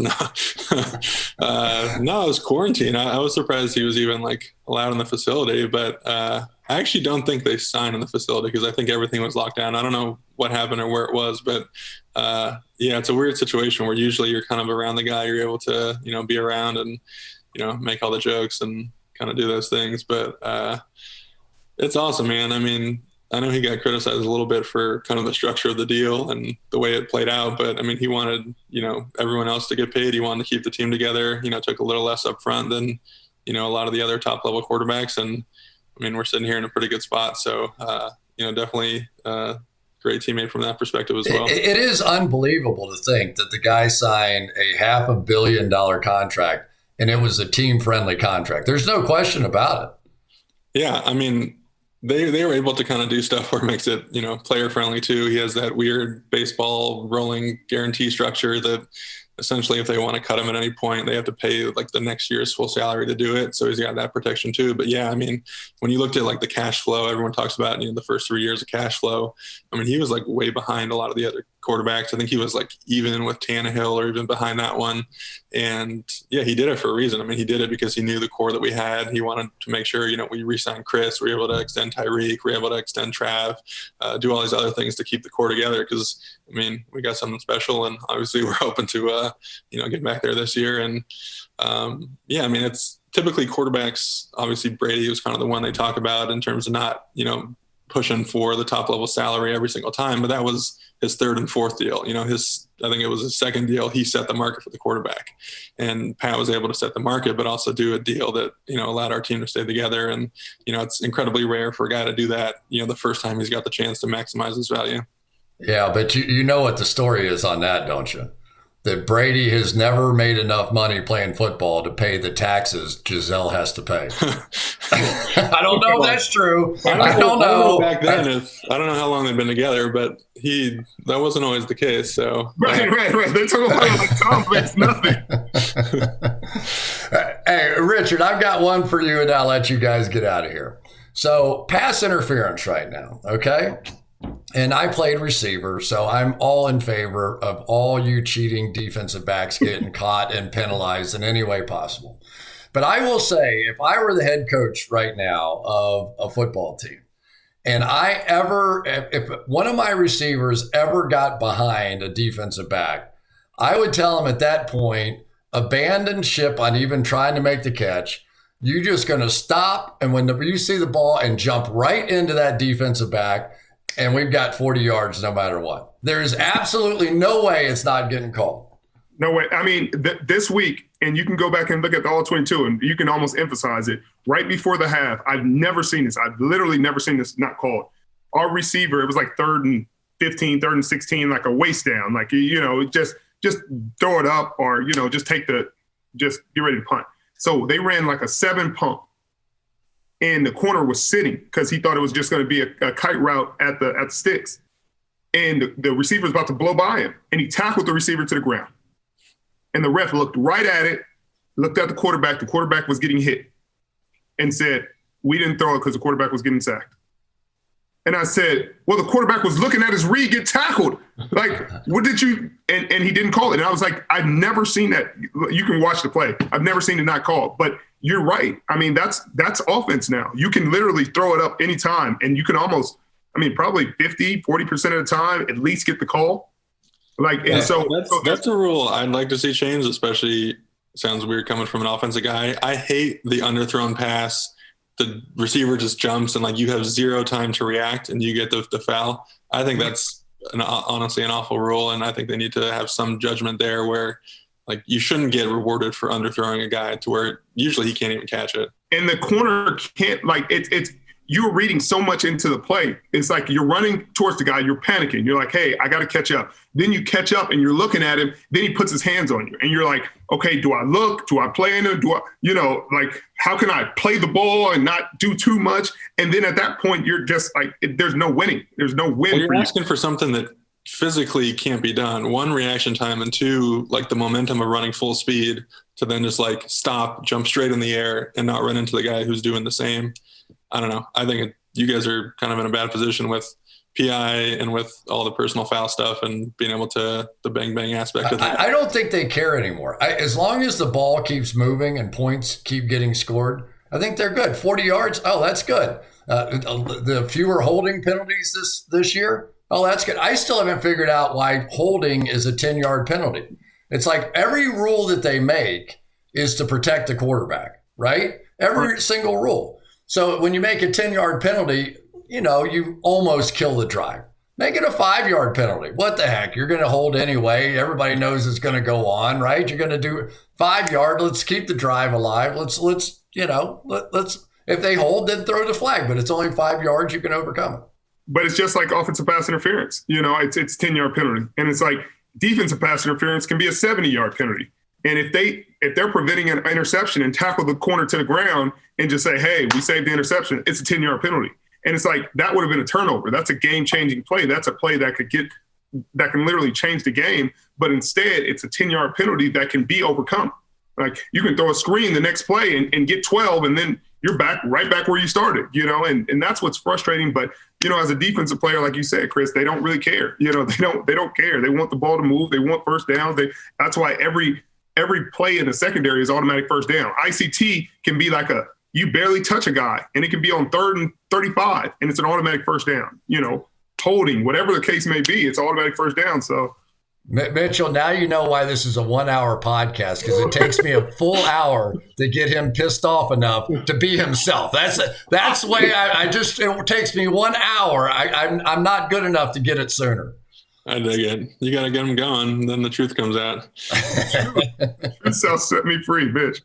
no, it was quarantine. I was surprised he was even like allowed in the facility, but I actually don't think they signed in the facility because I think everything was locked down. I don't know what happened or where it was, but it's a weird situation where usually you're kind of around the guy, you're able to, be around and, make all the jokes and kind of do those things. But it's awesome, man. I mean, I know he got criticized a little bit for kind of the structure of the deal and the way it played out, but I mean, he wanted, everyone else to get paid. He wanted to keep the team together, took a little less up front than, a lot of the other top level quarterbacks. And I mean, we're sitting here in a pretty good spot. So, definitely great teammate from that perspective as well. It is unbelievable to think that the guy signed a $500 million contract and it was a team-friendly contract. There's no question about it. Yeah, I mean, they were able to kind of do stuff where it makes it, player-friendly too. He has that weird baseball rolling guarantee structure that essentially if they want to cut him at any point, they have to pay like the next year's full salary to do it. So he's got that protection too. But yeah, I mean, when you looked at like the cash flow, everyone talks about, the first 3 years of cash flow. I mean, he was like way behind a lot of the other quarterbacks. I think he was like even with Tannehill or even behind that one. And yeah, he did it for a reason. I mean, he did it because he knew the core that we had. He wanted to make sure, we re-signed Chris, we were able to extend Tyreek, we were able to extend Trav, do all these other things to keep the core together. Because I mean, we got something special, and obviously we're hoping to, get back there this year. And yeah, I mean, it's typically quarterbacks. Obviously, Brady was kind of the one they talk about in terms of not, pushing for the top level salary every single time, but that was his third and fourth deal. I think it was his second deal. He set the market for the quarterback, and Pat was able to set the market, but also do a deal that, allowed our team to stay together. And, it's incredibly rare for a guy to do that, the first time he's got the chance to maximize his value. Yeah, but you know what the story is on that, don't you? That Brady has never made enough money playing football to pay the taxes Giselle has to pay. I don't know if that's true. I don't know. Back then, I don't know how long they've been together, but that wasn't always the case. So right. They took away like Tom makes nothing. Hey, Richard, I've got one for you, and I'll let you guys get out of here. So pass interference right now, okay? And I played receiver, so I'm all in favor of all you cheating defensive backs getting caught and penalized in any way possible. But I will say, if I were the head coach right now of a football team, and if one of my receivers ever got behind a defensive back, I would tell him at that point, abandon ship on even trying to make the catch. You're just going to stop, and when you see the ball, and jump right into that defensive back, and we've got 40 yards no matter what. There is absolutely no way it's not getting called. No way. I mean, this week, and you can go back and look at the All-22, and you can almost emphasize it. Right before the half, I've never seen this. I've literally never seen this not called. Our receiver, it was like 3rd and 15, 3rd and 16, like a waist down. Like, just throw it up, or, just get ready to punt. So they ran like a 7 pump. And the corner was sitting because he thought it was just going to be a kite route at the sticks. And the receiver was about to blow by him. And he tackled the receiver to the ground. And the ref looked right at it, looked at the quarterback. The quarterback was getting hit and said, we didn't throw it because the quarterback was getting sacked. And I said, well, the quarterback was looking at his read get tackled. Like, what did you – and he didn't call it. And I was like, I've never seen that. You can watch the play. I've never seen it not called. But you're right. I mean, that's offense now. You can literally throw it up anytime, and you can almost – probably 50, 40% of the time at least get the call. Like, and that's a rule I'd like to see changed, especially – sounds weird coming from an offensive guy. I hate the underthrown pass. The receiver just jumps and like you have zero time to react and you get the foul. I think that's honestly an awful rule. And I think they need to have some judgment there where like you shouldn't get rewarded for underthrowing a guy to where usually he can't even catch it. And the corner can't like it's you're reading so much into the play. It's like you're running towards the guy, you're panicking. You're like, hey, I got to catch up. Then you catch up and you're looking at him. Then he puts his hands on you. And you're like, okay, do I look? Do I play in it? Like, how can I play the ball and not do too much? And then at that point, you're just like, there's no winning. There's no win. Well, you're asking for something that physically can't be done. 1, reaction time, and 2, like the momentum of running full speed to then just like stop, jump straight in the air and not run into the guy who's doing the same. I don't know. I think you guys are kind of in a bad position with PI and with all the personal foul stuff and being able to the bang aspect of that. I don't think they care anymore. As long as the ball keeps moving and points keep getting scored, I think they're good. 40 yards, oh, that's good. The fewer holding penalties this year, oh, that's good. I still haven't figured out why holding is a 10-yard penalty. It's like every rule that they make is to protect the quarterback, right? Every single rule. So when you make a 10-yard penalty, you almost kill the drive. Make it a 5-yard penalty. What the heck? You're going to hold anyway. Everybody knows it's going to go on, right? You're going to do 5-yard. Let's keep the drive alive. Let's if they hold, then throw the flag. But it's only 5 yards. You can overcome it. But it's just like offensive pass interference. It's 10-yard penalty, and it's like defensive pass interference can be a 70-yard penalty. And if they're preventing an interception and tackle the corner to the ground and just say, hey, we saved the interception, it's a 10-yard penalty. And it's like, that would have been a turnover. That's a game-changing play. That's a play that can literally change the game. But instead, it's a 10-yard penalty that can be overcome. Like, you can throw a screen the next play and get 12, and then you're right back where you started, and that's what's frustrating. But, as a defensive player, like you said, Chris, they don't really care. They don't care. They want the ball to move. They want first downs. That's why every play in the secondary is automatic first down. ICT can be like you barely touch a guy, and it can be on 3rd and 35, and it's an automatic first down. Holding, whatever the case may be, it's automatic first down. So, Mitchell, now you know why this is a 1-hour podcast, because it takes me a full hour to get him pissed off enough to be himself. That's the way it takes me 1 hour. I'm not good enough to get it sooner. I dig it. You got to get them going, then the truth comes out. Truth set me free, bitch.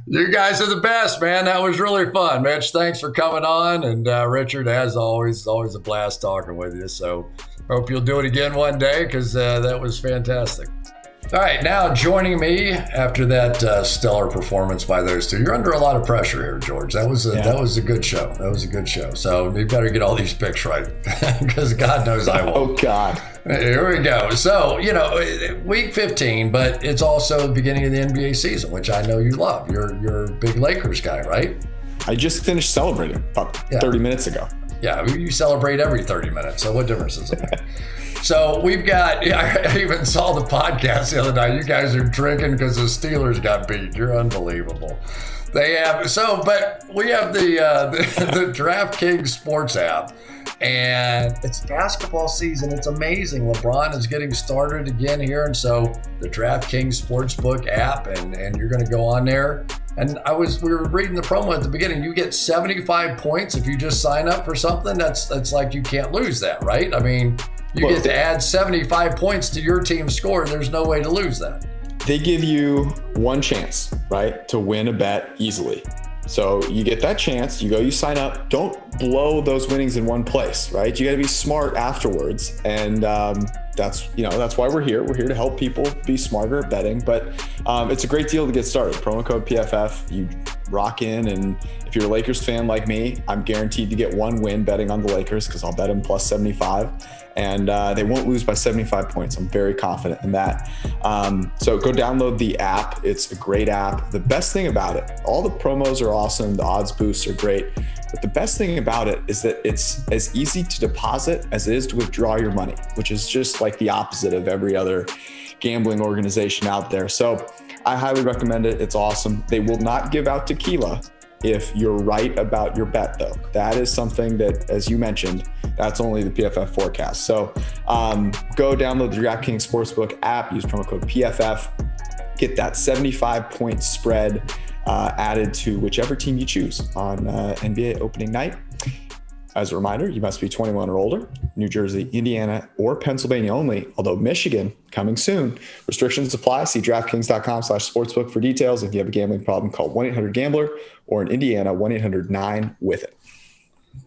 You guys are the best, man. That was really fun, Mitch. Thanks for coming on. And Richard, as always a blast talking with you. So hope you'll do it again one day, because that was fantastic. All right, now joining me after that stellar performance by those two. You're under a lot of pressure here, George. That was a good show. That was a good show. So you better get all these picks right, because God knows I won't. Oh, God. Here we go. So, week 15, but it's also the beginning of the NBA season, which I know you love. You're a big Lakers guy, right? I just finished celebrating about 30 minutes ago. Yeah, you celebrate every 30 minutes. So what difference does it make? So we've got, I even saw the podcast the other night. You guys are drinking because the Steelers got beat. You're unbelievable. They have, but we have the DraftKings Sports app. And it's basketball season. It's amazing. LeBron is getting started again here. And so the DraftKings Sportsbook app, and you're going to go on there. And we were reading the promo at the beginning. You get 75 points if you just sign up for something. That's like you can't lose that, right? I mean, you get to add 75 points to your team's score. There's no way to lose that. They give you one chance, right, to win a bet easily. So you get that chance, you sign up, don't blow those winnings in one place, right? You got to be smart afterwards. And that's why we're here. We're here to help people be smarter at betting, but it's a great deal to get started. Promo code PFF, you rock in. And if you're a Lakers fan like me, I'm guaranteed to get one win betting on the Lakers because I'll bet them plus 75. And they won't lose by 75 points. I'm very confident in that. So go download the app. It's a great app. The best thing about it, all the promos are awesome. The odds boosts are great. But the best thing about it is that it's as easy to deposit as it is to withdraw your money, which is just like the opposite of every other gambling organization out there. So I highly recommend it. It's awesome. They will not give out tequila if you're right about your bet, though. That is something that, as you mentioned, that's only the PFF forecast. So go download the DraftKings Sportsbook app, use promo code PFF, get that 75-point spread added to whichever team you choose on NBA opening night. As a reminder, you must be 21 or older, New Jersey, Indiana, or Pennsylvania only, although Michigan coming soon. Restrictions apply. See DraftKings.com/sportsbook for details. If you have a gambling problem, call 1-800-GAMBLER, or in Indiana, 1-800-9-WITH-IT.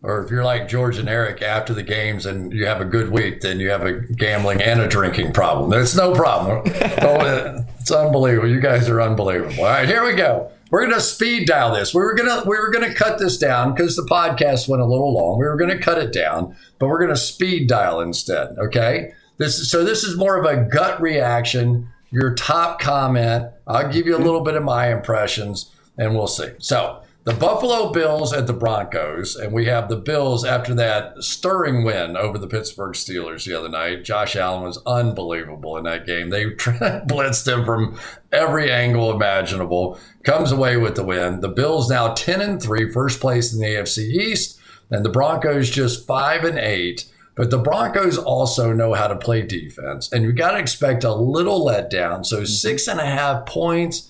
Or if you're like George and Eric after the games and you have a good week, then you have a gambling and a drinking problem. There's no problem. It's unbelievable. You guys are unbelievable. All right, here we go. We're going to speed dial this. We were going to cut this down because the podcast went a little long. We were going to cut it down, but we're going to speed dial instead. Okay. This is more of a gut reaction. Your top comment. I'll give you a little bit of my impressions and we'll see. So the Buffalo Bills at the Broncos, and we have the Bills after that stirring win over the Pittsburgh Steelers the other night. Josh Allen was unbelievable in that game. They blitzed him from every angle imaginable. Comes away with the win. The Bills now 10-3, first place in the AFC East, and the Broncos just 5-8. But the Broncos also know how to play defense, and you got to expect a little letdown. So 6.5 points.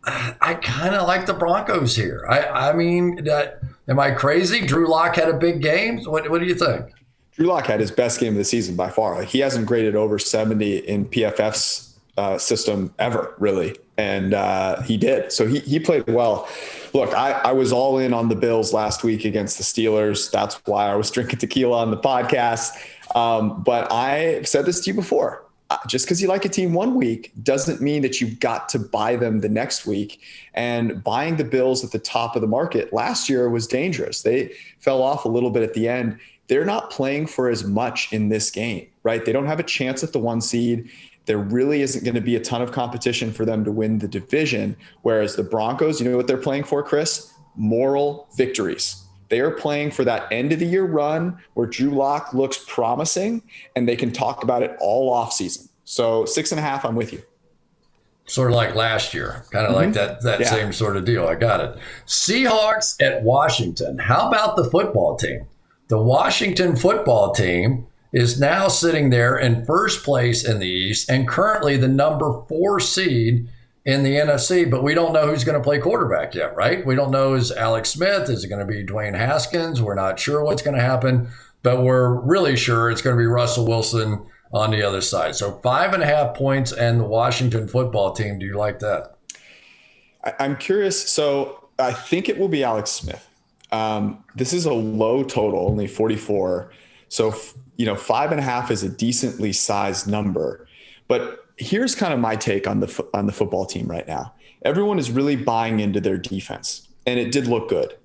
I kind of like the Broncos here. I mean, am I crazy? Drew Lock had a big game. What do you think? Drew Lock had his best game of the season by far. Like, he hasn't graded over 70 in PFF's system ever, really. And he did. So he played well. Look, I was all in on the Bills last week against the Steelers. That's why I was drinking tequila on the podcast. But I've said this to you before. Just because you like a team one week doesn't mean that you've got to buy them the next week. And buying the Bills at the top of the market last year was dangerous. They fell off a little bit at the end. They're not playing for as much in this game, right? They don't have a chance at the 1 seed. There really isn't going to be a ton of competition for them to win the division. Whereas the Broncos, you know what they're playing for, Chris? Moral victories. They are playing for that end of the year run where Drew Lock looks promising and they can talk about it all off season. So 6.5, I'm with you. Sort of like last year, kind of like that same sort of deal. I got it. Seahawks at Washington. How about the football team? The Washington football team is now sitting there in first place in the East and currently the number 4 seed in the NFC, but we don't know who's going to play quarterback yet, right? We don't know, is Alex Smith, is it going to be Dwayne Haskins? We're not sure what's going to happen, but we're really sure it's going to be Russell Wilson on the other side. So 5.5 points and the Washington football team. Do you like that? I'm curious. So I think it will be Alex Smith. This is a low total, only 44. So, 5.5 is a decently sized number, but here's kind of my take on the football team right now. Everyone is really buying into their defense, and it did look good.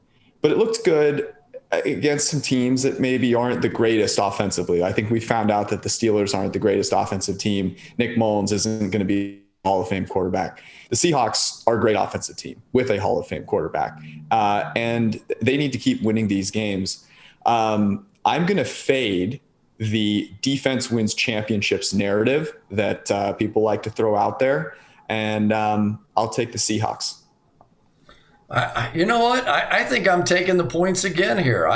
But it looked good against some teams that maybe aren't the greatest offensively. I think we found out that the Steelers aren't the greatest offensive team. Nick Mullins isn't going to be a Hall of Fame quarterback. The Seahawks are a great offensive team with a Hall of Fame quarterback, and they need to keep winning these games. I'm going to fade the defense wins championships narrative that people like to throw out there, and I'll take the Seahawks. You know what? I think I'm taking the points again here.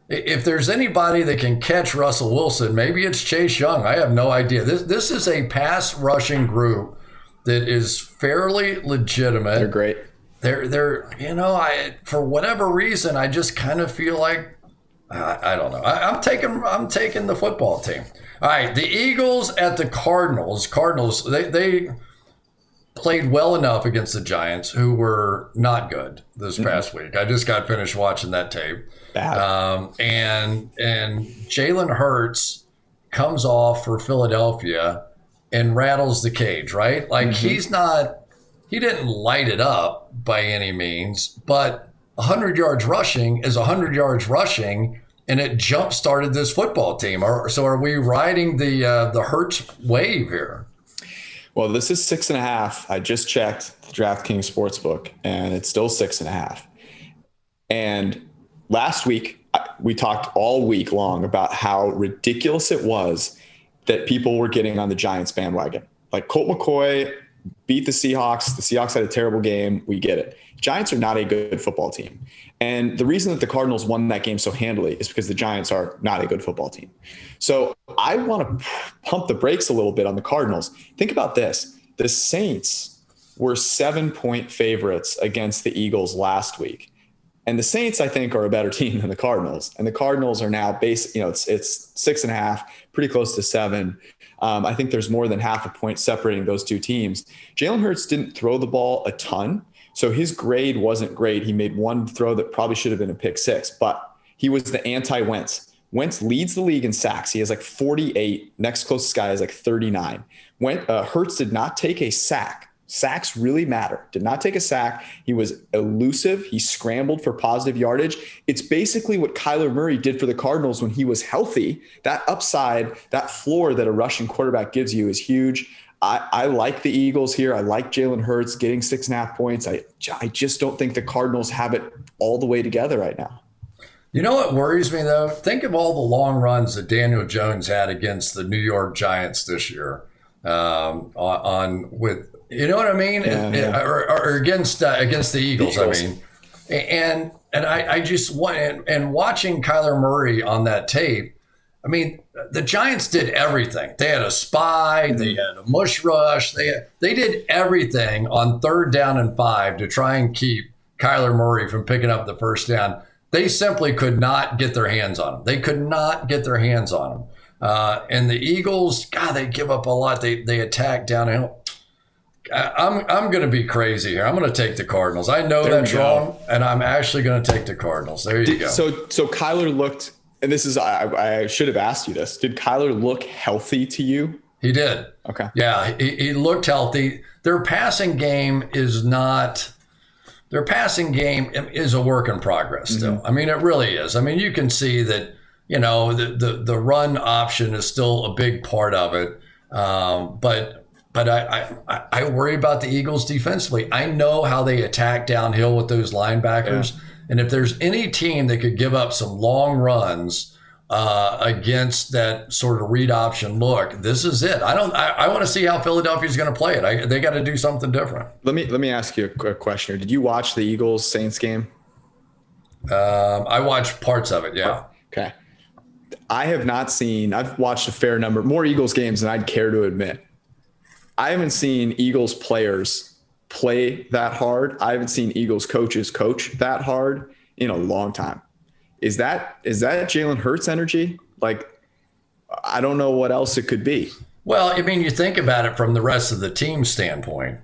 If there's anybody that can catch Russell Wilson, maybe it's Chase Young. I have no idea. This is a pass rushing group that is fairly legitimate. They're great. They're for whatever reason, I just kind of feel like I don't know. I'm taking the football team. All right, the Eagles at the Cardinals. Cardinals, they played well enough against the Giants, who were not good this past week. I just got finished watching that tape. And Jalen Hurts comes off for Philadelphia and rattles the cage, right? Like he didn't light it up by any means, but 100 yards rushing is 100 yards rushing, and it jump-started this football team. So are we riding the Hurts wave here? Well, this is 6.5. I just checked the DraftKings Sportsbook, and it's still 6.5. And last week, we talked all week long about how ridiculous it was that people were getting on the Giants bandwagon. Like Colt McCoy beat the Seahawks. The Seahawks had a terrible game. We get it. Giants are not a good football team. And the reason that the Cardinals won that game so handily is because the Giants are not a good football team. So I want to pump the brakes a little bit on the Cardinals. Think about this. The Saints were 7-point favorites against the Eagles last week. And the Saints, I think, are a better team than the Cardinals. And the Cardinals are now it's 6.5, pretty close to 7. I think there's more than half a point separating those two teams. Jalen Hurts didn't throw the ball a ton, so his grade wasn't great. He made one throw that probably should have been a pick 6, but he was the anti-Wentz. Wentz leads the league in sacks. He has like 48. Next closest guy is like 39. Hurts did not take a sack. Sacks really matter. Did not take a sack. He was elusive. He scrambled for positive yardage. It's basically what Kyler Murray did for the Cardinals when he was healthy. That upside, that floor that a rushing quarterback gives you is huge. I like the Eagles here. I like Jalen Hurts getting 6.5 points. I just don't think the Cardinals have it all the way together right now. You know what worries me, though? Think of all the long runs that Daniel Jones had against the New York Giants this year. You know what I mean? Yeah. Or against the Eagles, I mean. And I just want, and watching Kyler Murray on that tape, I mean, the Giants did everything. They had a spy, they had a mush rush, they did everything on 3rd down and 5 to try and keep Kyler Murray from picking up the first down. They simply could not get their hands on him. They could not get their hands on him. And the Eagles, God, they give up a lot. They attack downhill. I'm going to be crazy here. I'm going to take the Cardinals. I know that's wrong, and I'm actually going to take the Cardinals. There you go. So Kyler looked, and this is, I should have asked you this. Did Kyler look healthy to you? He did. Okay. Yeah, he looked healthy. Their passing game is a work in progress still. I mean, it really is. I mean, you can see that, the run option is still a big part of it. But I worry about the Eagles defensively. I know how they attack downhill with those linebackers. Yeah. And if there's any team that could give up some long runs against that sort of read option look, this is it. I want to see how Philadelphia's going to play it. They got to do something different. Let me ask you a quick question. Did you watch the Eagles Saints game? I watched parts of it. Yeah. Okay. I've watched a fair number, more Eagles games than I'd care to admit. I haven't seen Eagles players play that hard. I haven't seen Eagles coaches coach that hard in a long time. Is that Jalen Hurts energy? Like, I don't know what else it could be. Well, I mean, you think about it from the rest of the team standpoint.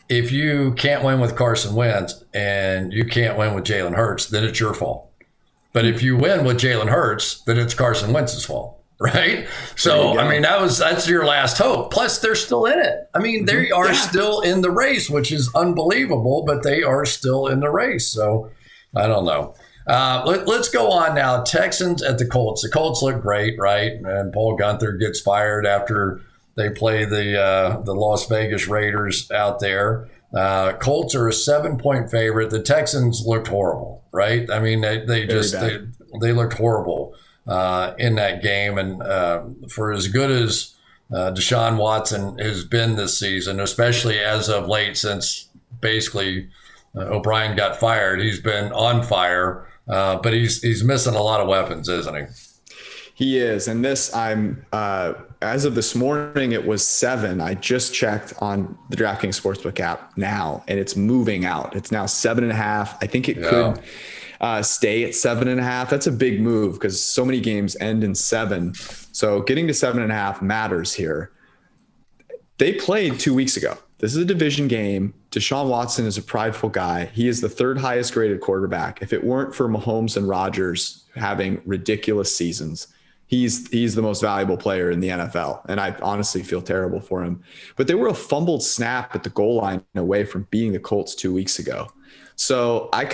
If you can't win with Carson Wentz and you can't win with Jalen Hurts, then it's your fault. But if you win with Jalen Hurts, then it's Carson Wentz's fault, right? So, I mean, that's your last hope. Plus, they're still in it. I mean, they are still in the race, which is unbelievable, but they are still in the race. So, I don't know. Let's go on now. Texans at the Colts. The Colts look great, right? And Paul Gunther gets fired after they play the Las Vegas Raiders out there. Colts are a 7-point favorite. The Texans looked horrible, right? I mean, they they looked horrible in that game. And for as good as Deshaun Watson has been this season, especially as of late, since basically O'Brien got fired, he's been on fire. But he's missing a lot of weapons, isn't he? He is. And this, as of this morning, it was 7. I just checked on the DraftKings Sportsbook app now, and it's moving out. It's now 7.5. I think it could stay at 7.5. That's a big move because so many games end in 7. So getting to 7.5 matters here. They played 2 weeks ago. This is a division game. Deshaun Watson is a prideful guy. He is the 3rd highest graded quarterback. If it weren't for Mahomes and Rodgers having ridiculous seasons, he's the most valuable player in the NFL. And I honestly feel terrible for him. But they were a fumbled snap at the goal line away from beating the Colts 2 weeks ago. So I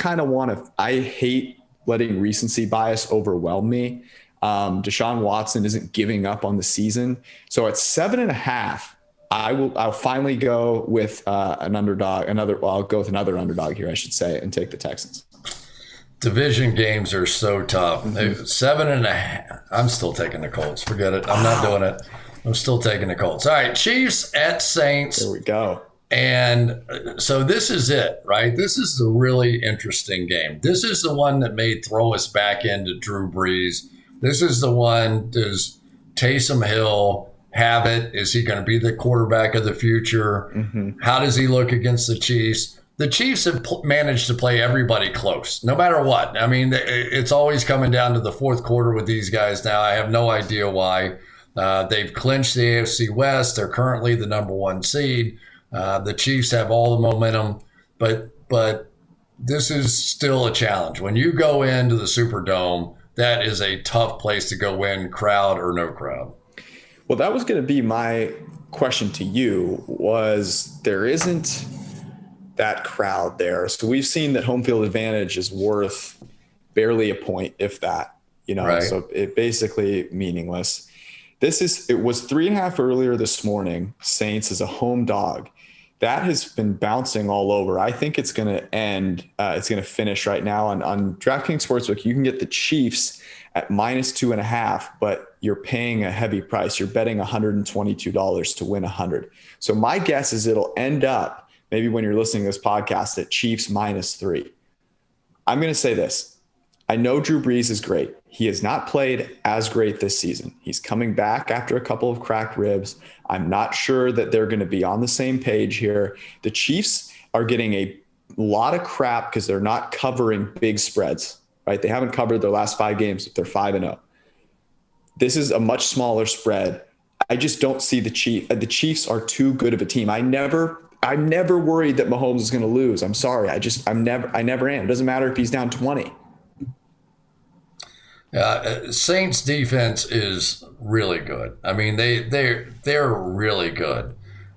hate letting recency bias overwhelm me. Deshaun Watson isn't giving up on the season. So at 7.5, I'll finally go with an underdog. I'll go with another underdog here, I should say, and take the Texans. Division games are so tough. 7.5. I'm still taking the Colts. Forget it. I'm not doing it. I'm still taking the Colts. All right, Chiefs at Saints. There we go. And so this is it, right? This is the really interesting game. This is the one that may throw us back into Drew Brees. This is the one, does Taysom Hill have it? Is he going to be the quarterback of the future? Mm-hmm. How does he look against the Chiefs? The Chiefs have managed to play everybody close, no matter what. I mean, it's always coming down to the fourth quarter with these guys now. I have no idea why. They've clinched the AFC West. They're currently the number 1 seed. The Chiefs have all the momentum, but this is still a challenge. When you go into the Superdome, that is a tough place to go in, crowd or no crowd. Well, that was going to be my question to you, was there isn't that crowd there. So we've seen that home field advantage is worth barely a point, if that, right. So it basically meaningless. It was 3.5 earlier this morning. Saints is a home dog. That has been bouncing all over. I think it's going to end. It's going to finish right now on DraftKings Sportsbook. You can get the Chiefs at -2.5, but you're paying a heavy price. You're betting $122 to win 100. So my guess is it'll end up, maybe when you're listening to this podcast, at Chiefs -3. I'm going to say this. I know Drew Brees is great. He has not played as great this season. He's coming back after a couple of cracked ribs. I'm not sure that they're going to be on the same page here. The Chiefs are getting a lot of crap because they're not covering big spreads, right? They haven't covered their last 5 games. They're 5-0. This is a much smaller spread. I just don't see the Chiefs. The Chiefs are too good of a team. I'm never worried that Mahomes is going to lose. I'm sorry. I never am. It doesn't matter if he's down 20. Saints defense is really good. I mean, they're really good.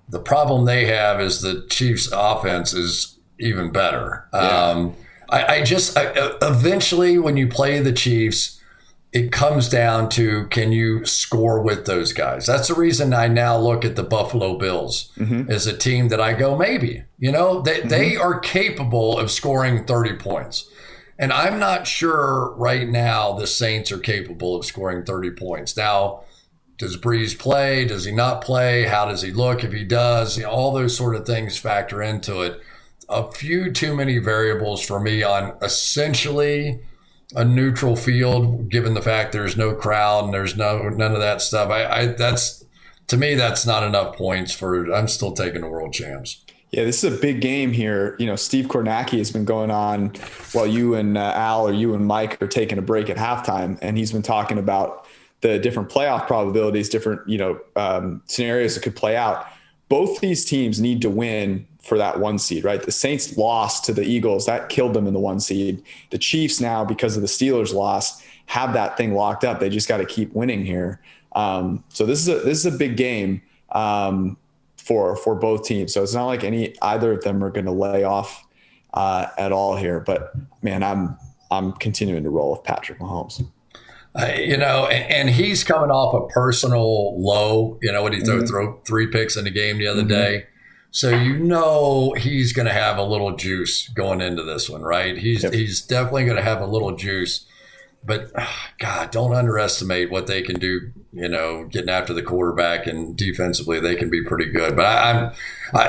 The problem they have is the Chiefs offense is even better. Yeah. Eventually when you play the Chiefs, it comes down to, can you score with those guys? That's the reason I now look at the Buffalo Bills as a team that I go, maybe, they are capable of scoring 30 points. And I'm not sure right now the Saints are capable of scoring 30 points. Now, does Brees play? Does he not play? How does he look if he does? All those sort of things factor into it. A few too many variables for me on essentially a neutral field, given the fact there's no crowd and there's none of that stuff. To me, that's not enough points I'm still taking the world champs. Yeah, this is a big game here. Steve Kornacki has been going on while you and Al or you and Mike are taking a break at halftime, and he's been talking about the different playoff probabilities, different scenarios that could play out. Both these teams need to win for that 1 seed, right? The Saints lost to the Eagles. That killed them in the 1 seed. The Chiefs now, because of the Steelers loss, have that thing locked up. They just got to keep winning here. So this is a big game. For both teams. So it's not like either of them are going to lay off at all here. But man, I'm continuing to roll with Patrick Mahomes. And he's coming off a personal low. When he threw 3 picks in the game the other day. So he's going to have a little juice going into this one, right? He's definitely going to have a little juice. But God, don't underestimate what they can do. Getting after the quarterback, and defensively they can be pretty good. But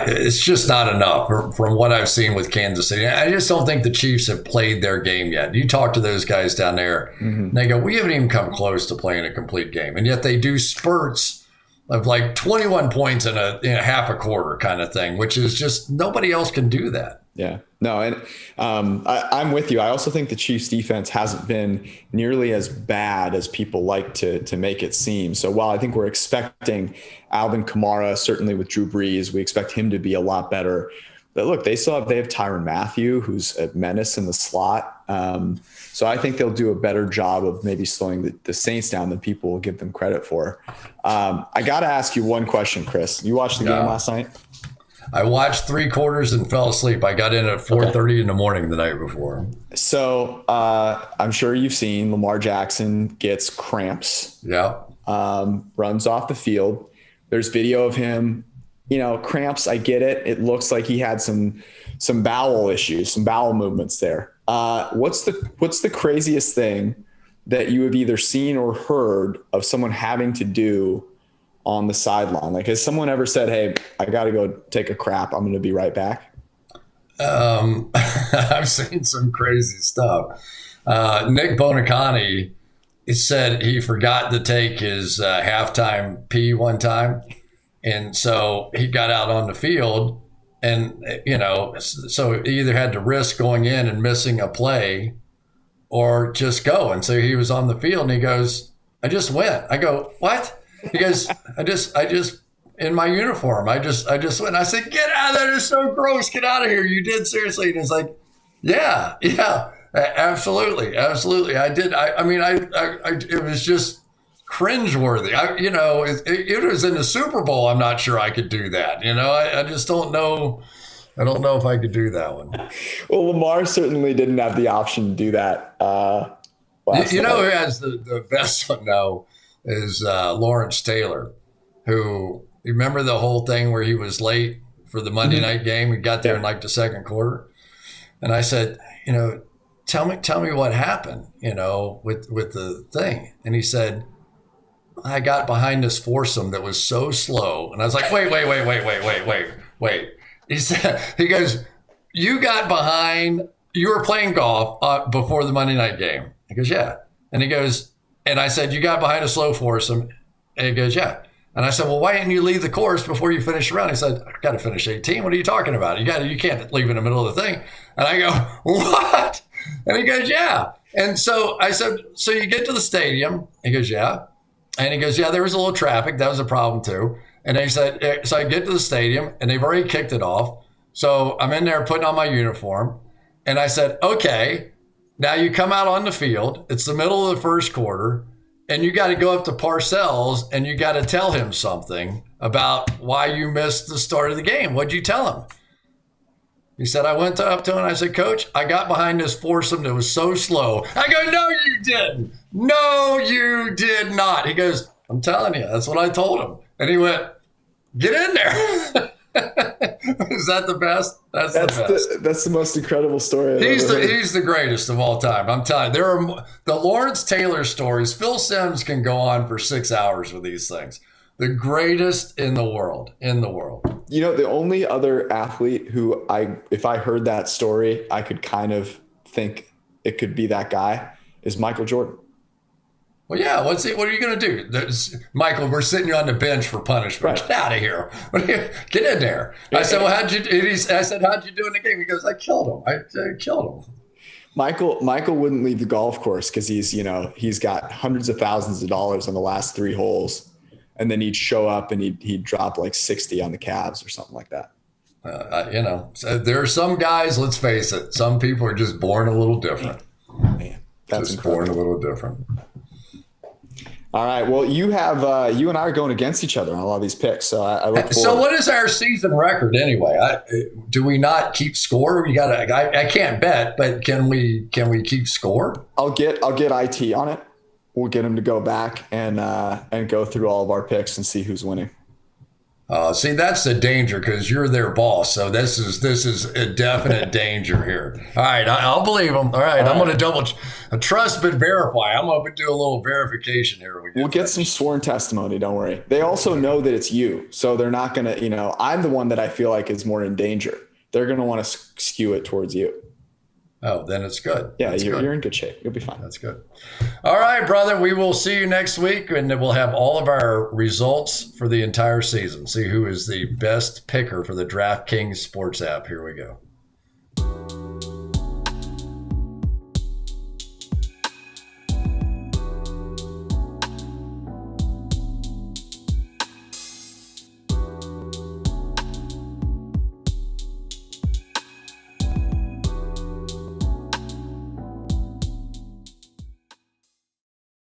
it's just not enough from what I've seen with Kansas City. I just don't think the Chiefs have played their game yet. You talk to those guys down there, and they go, "We haven't even come close to playing a complete game," and yet they do spurts of like 21 points in a half a quarter kind of thing, which is just nobody else can do that. Yeah, no, and I'm with you. I also think the Chiefs defense hasn't been nearly as bad as people like to make it seem. So while I think we're expecting Alvin Kamara, certainly with Drew Brees, we expect him to be a lot better. But look, they have Tyrann Mathieu, who's a menace in the slot. So I think they'll do a better job of maybe slowing the Saints down than people will give them credit for. I got to ask you one question, Chris. You watched the game last night? I watched 3 quarters and fell asleep. I got in at 4:30 in the morning the night before. So I'm sure you've seen Lamar Jackson gets cramps. Yeah. Runs off the field. There's video of him. Cramps. I get it. It looks like he had some bowel issues, some bowel movements there. What's the craziest thing that you have either seen or heard of someone having to do on the sideline? Like, has someone ever said, "Hey, I got to go take a crap. I'm going to be right back"? I've seen some crazy stuff. Nick Bonacani said he forgot to take his halftime pee one time. And so he got out on the field and, so he either had to risk going in and missing a play or just go. And so he was on the field and he goes, "I just went." I go, "What?" He goes, I just in my uniform. I just went. I said, "Get out of there. It's so gross. Get out of here. You did seriously." And it's like, yeah, absolutely. I did. It was just cringeworthy. It was in the Super Bowl. I'm not sure I could do that. I just don't know. I don't know if I could do that one. Well, Lamar certainly didn't have the option to do that. Who has the best one though is Lawrence Taylor, who, you remember the whole thing where he was late for the Monday night game? He got there in like the second quarter. And I said, tell me what happened, with the thing. And he said, "I got behind this foursome that was so slow." And I was like, wait. He goes, "You got behind, you were playing golf before the Monday night game." He goes, "Yeah." And he goes, and I said, "You got behind a slow foursome?" And he goes, "Yeah." And I said, "Well, why didn't you leave the course before you finished the round?" He said, "I got to finish 18. What are you talking about? You can't leave in the middle of the thing." And I go, "What?" And he goes, "Yeah." And so I said, "So you get to the stadium?" He goes, "Yeah." And he goes, "Yeah, there was a little traffic. That was a problem too." And he said, "So I get to the stadium and they've already kicked it off. So I'm in there putting on my uniform." And I said, "Okay, now you come out on the field. It's the middle of the first quarter. And you got to go up to Parcells and you got to tell him something about why you missed the start of the game. What'd you tell him?" He said, "I went up to him and I said, 'Coach, I got behind this foursome that was so slow.'" I go, "No, you didn't. No, you did not." He goes, "I'm telling you, that's what I told him." And he went, "Get in there." Is that the best? That's the best. That's the most incredible story. He's the greatest of all time. I'm telling you, there are the Lawrence Taylor stories. Phil Simms can go on for 6 hours with these things. The greatest in the world. The only other athlete who if I heard that story, I could kind of think it could be that guy is Michael Jordan. Well, yeah. What are you going to do? Michael, we're sitting you on the bench for punishment. Right. Get out of here. Get in there. I said, "Well, how'd you do in the game?" He goes, "I killed him. I killed him." Michael wouldn't leave the golf course because he's got hundreds of thousands of dollars on the last 3 holes. And then he'd show up and he'd drop like 60 on the Cavs or something like that. So there are some guys, let's face it, some people are just born a little different. Man, that's just born a little different. All right. Well, you and I are going against each other on a lot of these picks. So I look forward. So what is our season record anyway? Do we not keep score? I can't bet, but can we keep score? I'll get IT on it. We'll get him to go back and go through all of our picks and see who's winning. See, that's the danger because you're their boss. So this is a definite danger here. All right, I'll believe them. All right, I'm going to trust but verify. I'm going to do a little verification here. We'll get some sworn testimony. Don't worry. They also know that it's you, so they're not going to. I'm the one that I feel like is more in danger. They're going to want to skew it towards you. Oh, then it's good. Yeah, you're in good shape. You'll be fine. That's good. All right, brother. We will see you next week, and we'll have all of our results for the entire season. See who is the best picker for the DraftKings Sports app. Here we go.